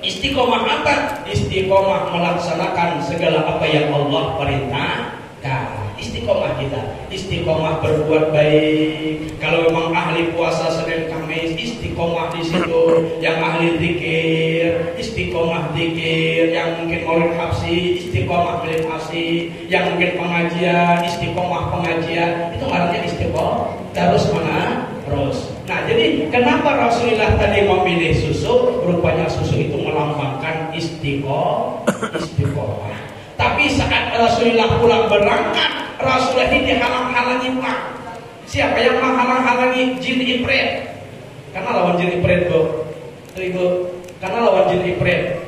Istiqomah apa? Istiqomah melaksanakan segala apa yang Allah perintahkan. Istiqomah kita, istiqomah berbuat baik. Kalau memang ahli puasa Senin Kamis, istiqomah di situ. Yang ahli zikir, istiqomah zikir. Yang mungkin maulid hafsi, istiqomah maulid hafsi. Yang mungkin pengajian, istiqomah pengajian. Itu artinya istiqomah terus terus. Nah, jadi kenapa Rasulullah tadi memilih susu? Rupanya susu itu melambangkan istiqomah. Tapi saat Rasulullah pulang berangkat, Rasulullah ini dihalang-halangi pulang. Siapa yang menghalang-halangi? Jin Ifrit. Karena lawan jin Ifrit, Bu. Tuh Ibu, karena lawan jin Ifrit.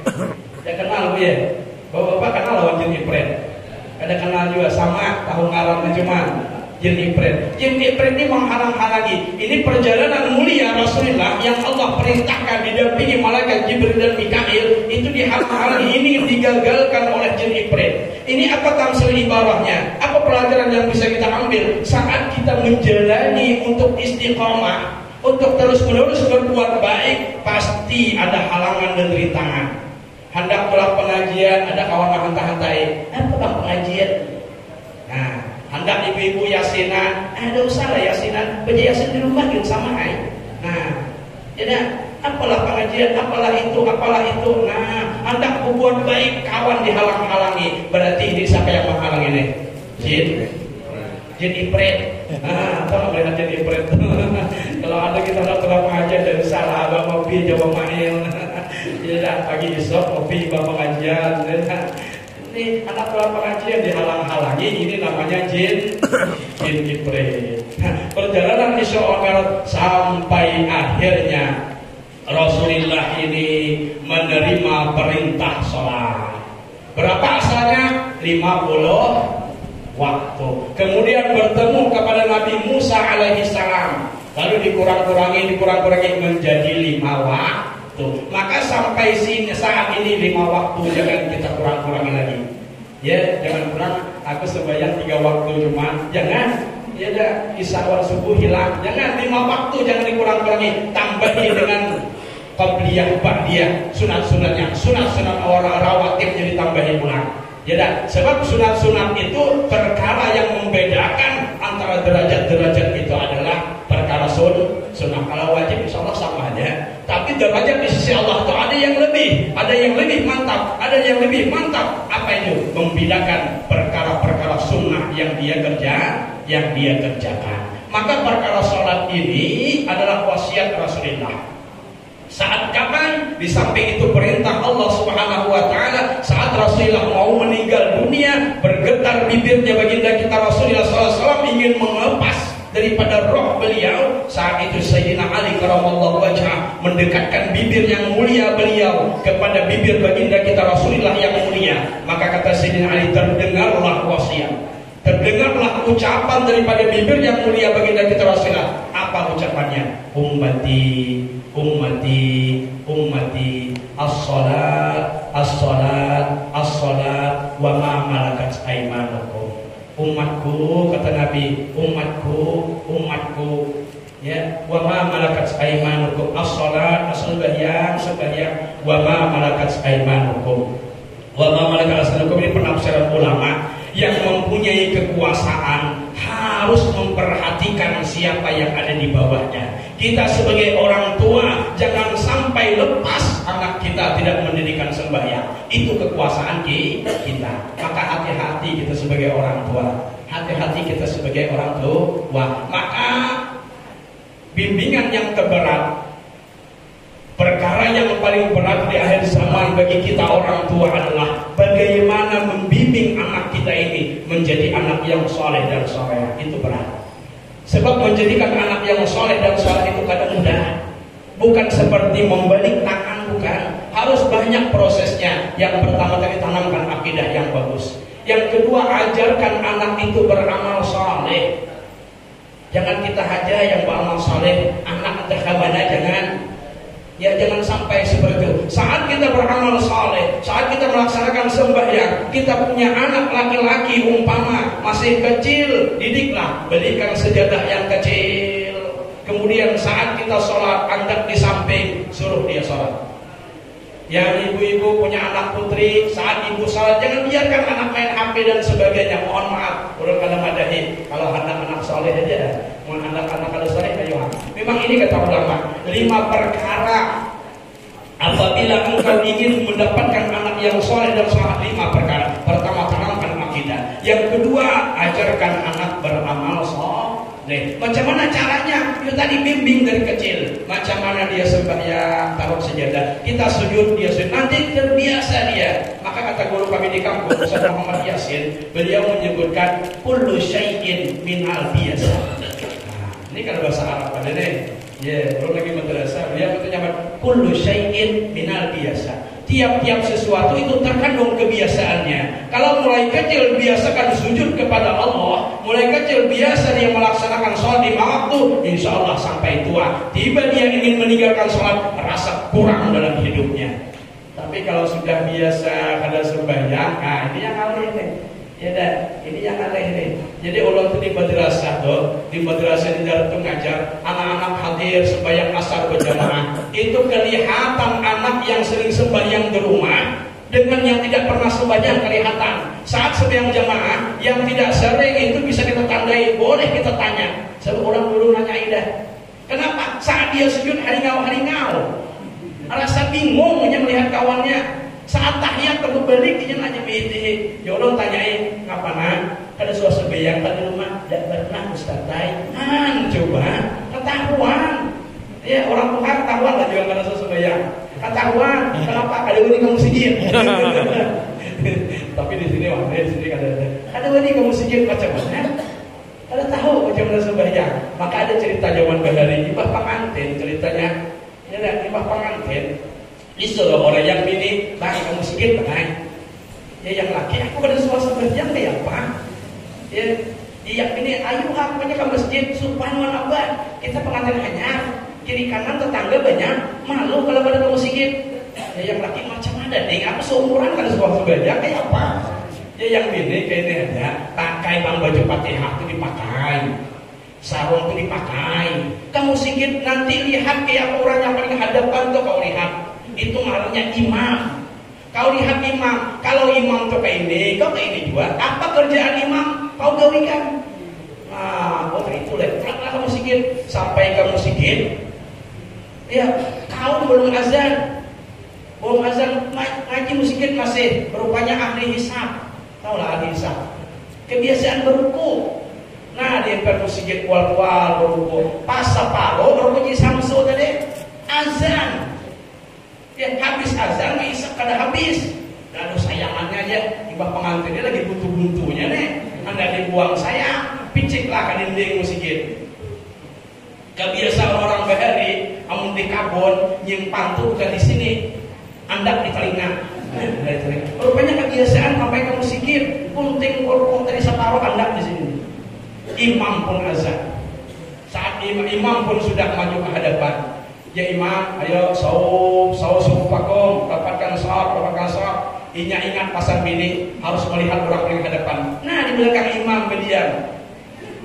Ya kenal Bu ya. Bapak-bapak kenal lawan jin Ifrit. Ada kenal juga sama tahu ngaramnya cuma jin Ifrit. Jin Ifrit ini menghalang-halangi. Ini perjalanan mulia Rasulullah yang Allah perintahkan didampingi malaikat Jibril dan Mikail, itu dihalang-halangi. Ini digagalkan oleh jin Ifrit. Ini apa tamsil ibarahnya? Apa pelajaran yang bisa kita ambil saat kita menjalani untuk istiqomah, untuk terus-menerus berbuat baik? Pasti ada halangan dan rintangan. Hendak pulang pengajian, ada kawan hantar-hantai. Apa bang pengajian? Nah, hendak ibu-ibu yasinan, ada usaha yasinan, baca yasin di rumah gitu sama hai. Nah, jadi apalah pengajian, apalah itu. Nah, hendak berbuat baik, kawan dihalang-halangi. Berarti ini siapa yang menghalangi ini? Jin Ifrit. Nah, kalau melihat jin Ifrit. Kalau ada kita nak pulang pengajian dari salah abang mobil Jawa main. Jadi pagi esok kopi bawa pengajian. Ini anak pulang pengajian dihalang-halangi, ini namanya jin Ifrit. Perjalanan Isra Mi'raj sampai akhirnya Rasulullah ini menerima perintah sholat. Berapa asalnya? 50 waktu. Kemudian bertemu kepada Nabi Musa alaihi salam. Lalu dikurang-kurangi menjadi 5 waktu. Maka sampai sini saat ini 5 waktu, jangan kita kurang-kurangi lagi. Ya, jangan kurang. Aku sembahyang 3 waktu cuma. Jangan. Ya dah, isya subuh hilang. Jangan 5 waktu, jangan dikurang-kurangi. Tambahi dengan qabliyah, ba'diyah, sunat-sunatnya. Sunat-sunat orang rawatibnya ditambahi pulang. Ya dah, sebab sunat-sunat itu perkara yang membedakan antara derajat-derajat itu adalah perkara sunnah. Kalau wajib insya Allah sama aja. Tapi derajat di sisi Allah itu ada yang lebih mantap, ada yang lebih mantap. Apa itu? Membedakan perkara-perkara sunnah yang dia kerjakan. Maka perkara sholat ini adalah wasiat Rasulullah. Saat kapan? Di samping itu perintah Allah Subhanahu wa taala, saat Rasulullah mau meninggal dunia, bergetar bibirnya baginda kita Rasulullah SAW ingin melepas daripada roh beliau. Saat itu Sayyidina Ali karamallahu wajhah mendekatkan bibir yang mulia beliau kepada bibir baginda kita Rasulullah yang mulia. Maka kata Sayyidina Ali, terdengarlah wasiat, terdengarlah ucapan daripada bibir yang mulia baginda kita Rasulullah. Apa ucapannya? Ummati, ummati, ummati, as-salat, as-salat, as-salat, wa ma malakat aymanukum. Umatku, kata Nabi, umatku, umatku, ya, wa ma malakat aymanukum, as-salat, as-sembahyang, sembahyang, wa ma malakat aymanukum. Wa ma malakat aymanukum ini penafsiran ulama yang mempunyai kekuasaan harus memperhatikan siapa yang ada di bawahnya. Kita sebagai orang tua jangan sampai lepas anak kita tidak mendirikan sembahyang. Itu kekuasaan kita. Maka hati-hati kita sebagai orang tua. Hati-hati kita sebagai orang tua. Maka bimbingan yang terberat, perkara yang paling berat di akhir zaman bagi kita orang tua adalah bagaimana membimbing anak kita ini menjadi anak yang soleh dan soleh. Itu berat. Sebab menjadikan anak yang soleh dan soleh itu kadang mudah. Bukan seperti membalik tangan lakukan harus banyak prosesnya. Yang pertama tadi tanamkan akidah yang bagus. Yang kedua ajarkan anak itu beramal saleh. Jangan kita haja yang beramal saleh, anak entah kemana, jangan. Ya jangan sampai seperti itu. Saat kita beramal saleh, saat kita melaksanakan sembahyang, kita punya anak laki-laki umpama masih kecil, didiklah, belikan sejadah yang kecil. Kemudian saat kita sholat, angkat di samping, suruh dia sholat. Yang ibu-ibu punya anak putri, saat ibu sholat, jangan biarkan anak main HP dan sebagainya. Mohon maaf, udah kalau madahi, kalau anak-anak soleh aja, mau anak-anak kalau soleh ayo. Memang ini kata ulama, 5 perkara apabila engkau ingin mendapatkan anak yang soleh dan sholat, 5 perkara. Pertama, tanamkan akidah. Yang kedua, ajarkan anak beramal soleh. Macam mana caranya? Itu tadi bimbing dari kecil. Macam mana dia sembahyang, taruh sejadah, kita sujud, dia sujud. Nanti terbiasa dia. Maka kata guru kami di kampung, Ustaz Muhammad Yasin, beliau menyebutkan kullu syai'in minal biasa. Nah, ini kan bahasa Arab ada nih. Ya, belum lagi madrasah. Beliau bertanya kullu syai'in minal biasa. Tiap-tiap sesuatu itu terkandung kebiasaannya. Kalau mulai kecil biasakan sujud kepada Allah, mulai kecil biasa dia melaksanakan sholat di waktu, insya Allah sampai tua. Tiba dia ingin meninggalkan sholat, merasa kurang dalam hidupnya. Tapi kalau sudah biasa kada sembahyang, nah ini yang alih nih. Ya dah, ini yang aneh nih. Jadi ulun tuh di madrasah di dalam tuh ngajar anak-anak hadir sembahyang asar berjamaah. Itu kelihatan anak yang sering sembahyang di rumah dengan yang tidak pernah sembahyang kelihatan. Saat sembahyang jamaah yang tidak sering itu bisa kita tandai, boleh kita tanya. Sebab orang dulu nanya Ida, kenapa saat dia sujud haringau, rasa bingungnya melihat kawannya. Saat tahiyat terus balik dia nanya bete, ya Allah tanyain kapan kada suah sembahyang di rumah, tidak pernah Ustaz coba ketahuan. Ya orang Tuhan ketahuan lah juga kada suah sembahyang. Ketahuan, kenapa kada wani kamu sujud? Tapi di sini di sini kada wani kamu sujud macam mana? Kada tahu macam mana sembahyang. Maka ada cerita zaman bahari ibah pengantin ceritanya. Ya ada ibah pengantin. Disuruh orang yang bini, bang kamu sikit bang. Ya yang laki, aku pada suasana sembahyang kayak apa? Ya, yang bini, ayo aku punya ke masjid, subhanallah abah. Kita pengantin hanya kiri kanan tetangga banyak, malu kalau pada kamu sikit. Ya yang laki macam ada ding, aku seumuran kan suasana sembahyang kayak apa? Ya yang bini kayaknya ada, pakai bang baju Fatihah itu dipakai. Sarung itu dipakai. Kamu sikit nanti lihat kayak orang yang paling hadapan tuh kau lihat. Itu ngaruhnya imam. Kau lihat imam, kalau imam tuh kayak ini, kau kayak ini juga. Apa kerjaan imam? Kau gawikan. Nah, itu lah. Kamu sikit sampai kamu sikit. Ya, kau belum azan, ngaji musikit masih berupanya ahli hisab. Tahu lah ahli hisab. Kebiasaan beruku. Nah, dia bermusikit kual-kual beruku. Pas separo beruku di samsu tadi azan. Ya, habis azan isap kada habis. Lalu sayangannya aja ibah pengantinnya lagi buntu-buntunya nih. Anda dibuang sayang, piciklah ke dinding musikit. Kebiasaan orang bahari, amun di kabon nyimpan tuh bukan di sini. Anda di telinga. Rupanya kebiasaan sampai ke musikit, punting korpong tadi separuh Anda di sini. Imam pun azan. Saat imam pun sudah maju ke hadapan. Ya imam, ayo saum pakom, dapatkan sahab. Ingat pasar bini harus melihat orang paling hadapan. Nah di belakang imam berdiam.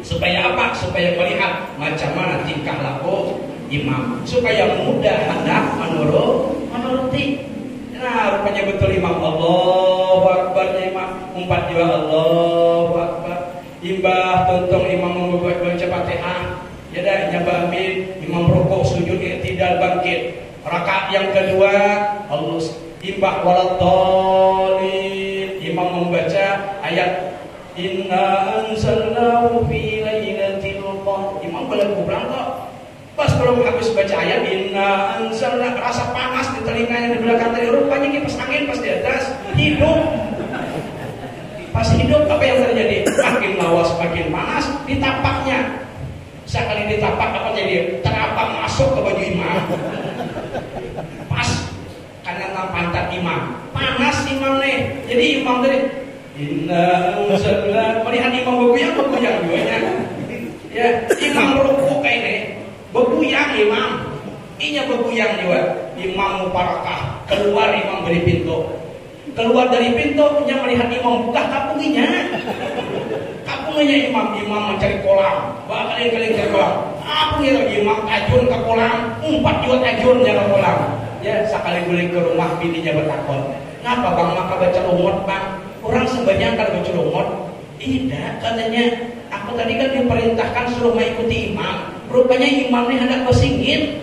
Supaya apa? Supaya melihat macam mana tingkah laku imam. Supaya mudah hendak menuruti. Nah rupanya betul imam. Allahu Akbar imam. Umpat juga Allahu Akbar. Imbah tuntung imam membaca Fatihah. Ya dah nyamba amin, imam rukuk sujud i'tidal bangkit. Rakaat yang kedua Allah imbah waladhdallin. Imam membaca ayat inna anzalnahu fi lailatul qadr. Imam belum berangkat. Pas belum habis baca ayat inna anzalna, rasa panas di telinganya di belakang tadi. Rupanya kipas angin pas di atas hidup. Pas hidup apa yang terjadi? Makin lawas makin panas di tapaknya. Sekali ditapak apa jadi terapang masuk ke baju imam. Pas karena pantat imam. Panas imam nih. Jadi imam tadi melihat imam bebuyang juga. Ya, imam rukuk kayak ini, bebuyang imam. Inya bebuyang juga. Imam muparakah, keluar imam dari pintu. Keluar dari pintu, dia melihat imam buka kapunginya. Kapunginya imam mencari kolam. Kali-kali cari kolam. Apa gitu imam tajun ke kolam, 4 juta tajun ke kolam. Ya, sekali beli ke rumah bininya bertakon. Ngapa bang maka baca lumut bang? Orang sebanyak kalau baca lumut. Tidak, katanya aku tadi kan diperintahkan suruh mengikuti imam. Rupanya imamnya hendak bersingit.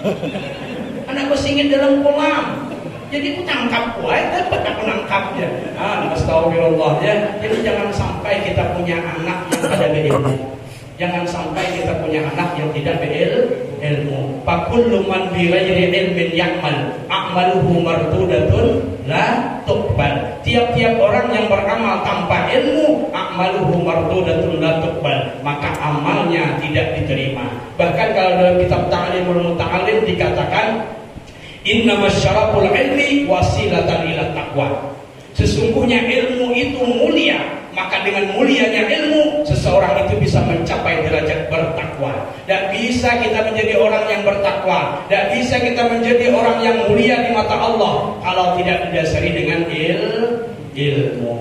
Hendak bersingit dalam kolam. Jadi aku tangkap dapat aku nangkapnya. Astagfirullah ya. Jadi jangan sampai kita punya anak yang ada berilmu. Jangan sampai kita punya anak yang tidak berilmu. Fakullu man bi ghairi ilmin ya'mal a'maluhu mardudatun la tuqbal. Tiap-tiap orang yang beramal tanpa ilmu, a'maluhu mardudatun la tuqbal, maka amalnya tidak diterima. Bahkan kalau dalam kitab Ta'limul Muta'allim dikatakan innamasy-syaraful ilmi wasilatan ila taqwa. Sesungguhnya ilmu itu mulia, maka dengan mulianya ilmu seseorang itu bisa mencapai derajat bertakwa. Dan bisa kita menjadi orang yang bertakwa, dan bisa kita menjadi orang yang mulia di mata Allah kalau tidak didasari dengan ilmu.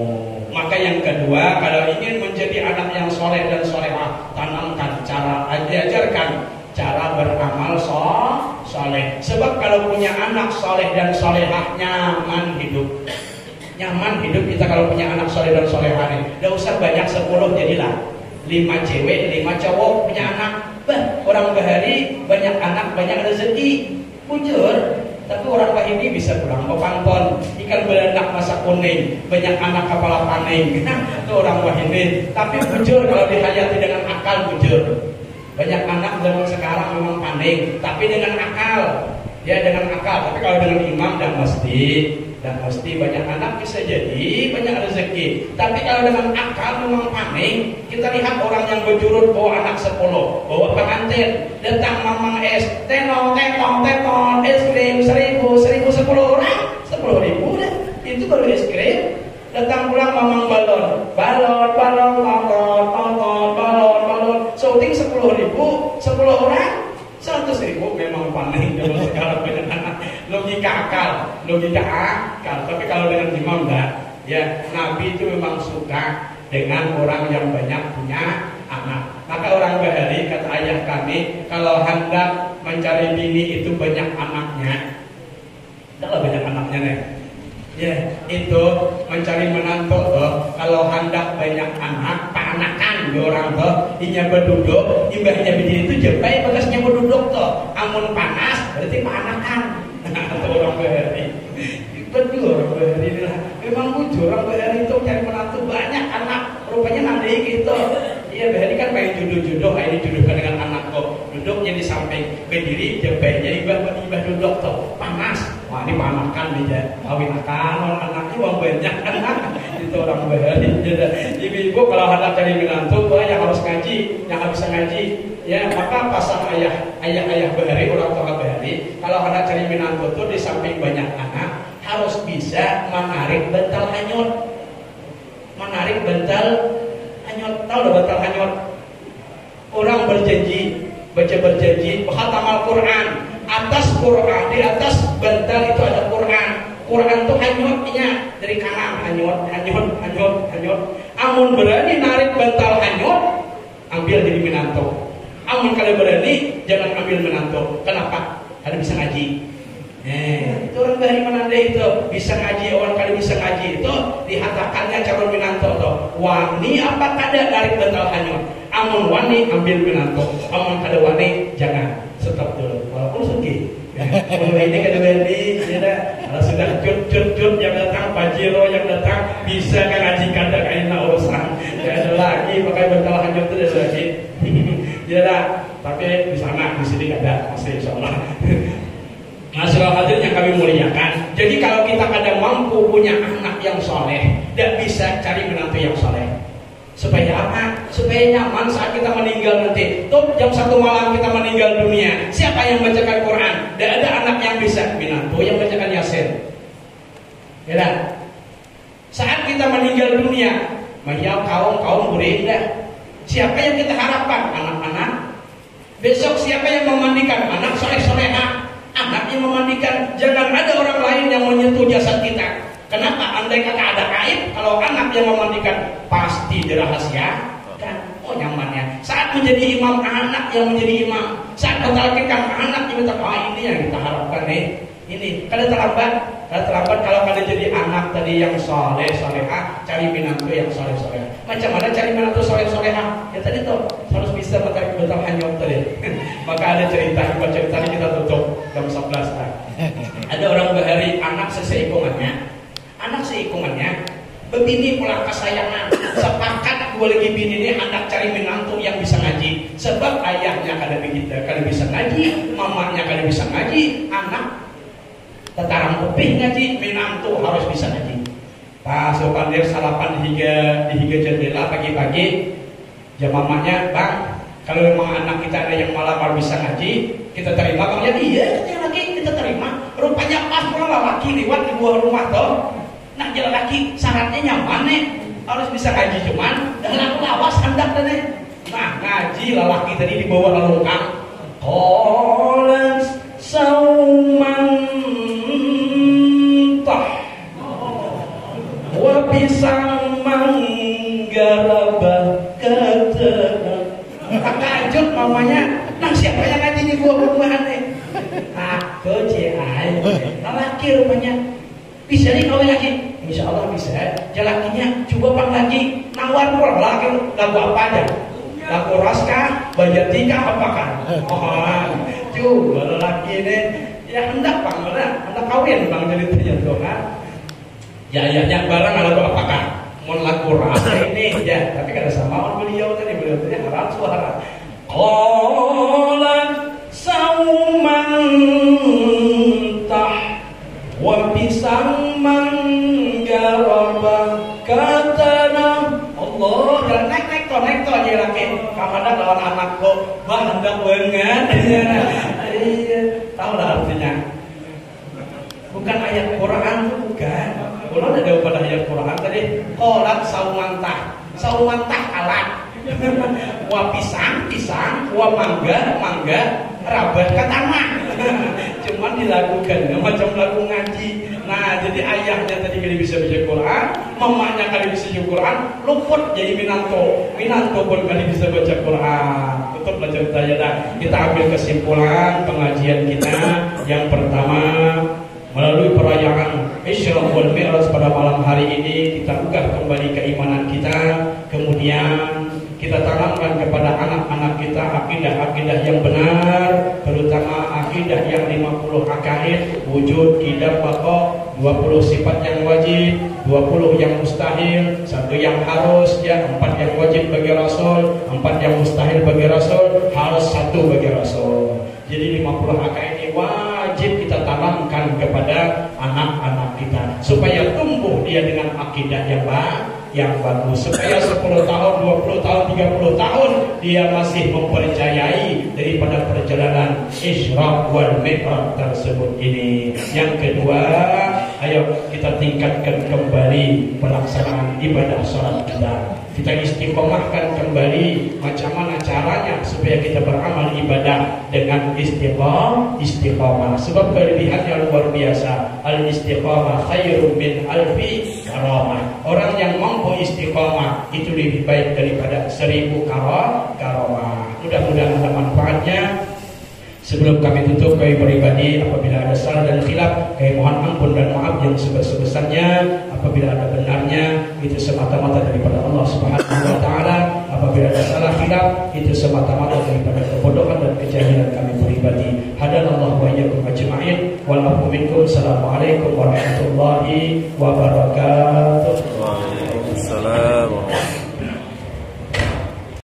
Maka yang kedua, kalau ingin menjadi anak yang soleh dan solehah, tanamkan diajarkan cara beramal soleh. Sebab kalau punya anak soleh dan solehah, nyaman hidup. Nyaman hidup kita kalau punya anak soleh dan solehah ini. Tidak usah banyak 10, jadilah 5 cewek 5 cowok punya anak. Orang bahari banyak anak banyak rezeki. Bujur. Tapi orang ini bisa pulang ke pantun. Ikan beranak masa kuning, banyak anak kepala paning. Itu orang ini. Tapi bujur kalau dihayati dengan akal, bujur. Banyak anak zaman sekarang memang paning, tapi dengan akal. Ya dengan akal. Tapi kalau dengan imam dan mesti banyak anak bisa jadi banyak rezeki. Tapi kalau dengan akal memang paning. Kita lihat orang yang berjurut bawa anak 10, bawa pengantin, datang mamang es, tenong, es krim 1010 orang, 10.000 dah. Itu baru es krim. Datang pulang mamang balon, shooting 10.000, 10 orang, 100.000 memang paning kalau sekarang banyak anak. Logika akal. Tapi kalau dengan imam enggak. Ya, Nabi itu memang suka dengan orang yang banyak punya anak. Maka orang bahari kata ayah kami, kalau hendak mencari bini itu banyak anaknya. Kalau banyak anaknya nih. Ya, itu mencari menantu toh. Kalau hendak banyak anak, panakan orang toh, inya berduduk, imbahnya bini itu jepai bekasnya berduduk toh. Amun panas berarti panakan. Atau orang bahari. Betul orang bahari inilah. Memang bujur orang bahari itu cari menantu banyak anak. Rupanya nanti gitu. Iya bahari kan pengen jodoh-jodoh. Ini jodohkan dengan anak kok. Duduknya di samping berdiri, jepainya ibah duduk toh. Panas. Wah ini panakan dia. Kawinakan orang anaknya uang banyak anak. Itu orang bahari. Ibu-ibu kalau hendak cari menantu, yang harus ngaji, yang harus bisa ngaji. Ya, maka pasang ayah bahari, orang tua bahari, kalau hendak cari menantu itu di samping banyak anak harus bisa menarik bantal hanyut. Menarik bantal hanyut. Tahu udah bantal hanyut? Orang berjanji, khatam Al-Quran. Di atas bantal itu ada Quran. Quran itu hanyutnya dari kanan, hanyut. Amun berani narik bantal hanyut, ambil jadi menantu. Amun kalau berani jangan ambil menantu. Kenapa? Karena bisa ngaji. Itu orang dari menandai itu bisa ngaji. Orang kali bisa ngaji itu dihatakannya calon menantu tuh. Wani apa kada narik bantal hanyut. Amun wani ambil menantu. Amun kada wani jangan. Stop dulu. Walaupun sugi. Ini kada berani. Kalau sudah cut yang datang, pajero yang datang bisa kan ngaji kada kaina urusan. Tidak ada lagi pakai bantal hanyut itu ada lagi. Ya, tapi di sana, di sini ada masih insyaallah. Masalah hadir yang kami muliakan. Jadi kalau kita kadang mampu punya anak yang soleh, tidak bisa cari menantu yang soleh. Supaya apa? Supaya nyaman saat kita meninggal nanti. Tuh jam 1 malam kita meninggal dunia. Siapa yang bacakan Quran? Tidak ada anak yang bisa menantu yang bacakan Yasin. Ya, saat kita meninggal dunia, mahal kaum berindah. Siapa yang kita harapkan? Anak-anak. Besok siapa yang memandikan? Anak soleh-solehah. Anak yang memandikan. Jangan ada orang lain yang menyentuh jasad kita. Kenapa? Andai kata ada aib, kalau anak yang memandikan pasti dirahasiakan. Oh nyamannya. Saat menjadi imam, anak yang menjadi imam. Saat mentalkinkan anak yang kita, ini yang kita harapkan nih. Ini kada terlambat kalau kalian jadi anak tadi yang soleh solehah, cari menantu yang soleh solehah. Macam mana cari menantu soleh solehah? Ya tadi tuh harus bisa mencari betul hanyut tadi. Maka ada cerita ini kita tutup jam 11 kan. Ada orang bahari anak seikungannya, bebini pulang kesayangan, sepakat gue lagi bini ini anak cari menantu yang bisa ngaji. Sebab ayahnya kada bisa ngaji, mamanya kada bisa ngaji, anak tetarang kuping ngaji, menantu harus bisa ngaji. Pas sopandir salapan di higa jendela pagi-pagi, jam mamanya, bang, kalau memang anak kita ada yang malam bisa ngaji, kita terima. Bang, ya iya, kita terima. Rupanya pas pulang laki lewat di buah rumah toh. Nah, jalan laki syaratnya nyaman nih, harus bisa ngaji, cuman dalam lawas hendak tadi. Nah, ngaji lelaki tadi di bawah lelungkang. Qolat sauman wa pisang manggarabah kata. Takajut mamanya, nang siapa yang ngaji di gua rumah nih? Aku ciai, lelaki rupanya. Bisa nih kalau lagi, insya Allah bisa. Jalakinya coba bang lagi nawar pula lagi lagu apa aja? Lagu raska, bajatika apakah? Coba lelaki ini ya hendak bang, hendak kawin bang jadi terjatuh kan? Ya barang lagu apakah? Mau lagu rasa ini ya, tapi kada sama beliau tadi harap suara. Qolat saumantah wa pisang manggaraba katana. Allah, jalan naik to aja laki. Kamada lawan anakku, bang hendak banget. Iya, tahu lah artinya. Bukan ayat Quran, bukan. Ulang ada pada ayat Quran tadi. Qolat saumantah alat. Wa pisang, wa mangga, rabah katama. Cuman dilakukan macam lagu ngaji. Nah, jadi ayahnya tadi kali bisa baca Quran, mamanya kali bisa baca Quran, luput jadi minanto pun kali bisa baca Quran. Tutup belajar tanya dah. Kita ambil kesimpulan pengajian kita. Yang pertama, melalui perayaan Isra wal Mi'raj pada malam hari ini kita ugah kembali keimanan kita. Kemudian kita tanamkan kepada anak-anak kita akidah-akidah yang benar, terutama akidah yang 50 akaid, wujud, qidam, baqa, 20 sifat yang wajib, 20 yang mustahil, 1 yang harus, ya, 4 yang wajib bagi Rasul, 4 yang mustahil bagi Rasul, harus 1 bagi Rasul. Jadi 50 akaid ini wajib kita tanamkan kepada anak-anak kita supaya tumbuh dia dengan akidah yang bagus, supaya 10 tahun, 20 tahun, 30 tahun dia masih mempercayai daripada perjalanan Isra wal Mi'raj tersebut ini. Yang kedua, ayo kita tingkatkan kembali pelaksanaan ibadah salat kita. Kita istiqomahkan kembali macam mana caranya supaya kita beramal ibadah dengan istiqomah. Sebab kelebihannya luar biasa. Al-istiqomah khairun min alfi karamah. Orang yang mampu istiqomah itu lebih baik daripada 1000 karamah. Mudah-mudahan ada manfaatnya. Sebelum kami tutup, kami pribadi apabila ada salah dan khilaf, kami mohon ampun dan maaf yang sebesar-besarnya. Apabila ada benarnya, itu semata-mata daripada Allah Subhanahu wa taala. Apabila ada salah khilaf, itu semata-mata daripada kebodohan dan kejahilan kami pribadi. Hadanallahu wa iyyakum ajma'in. Wal afu minkum. Assalamualaikum warahmatullahi wabarakatuh.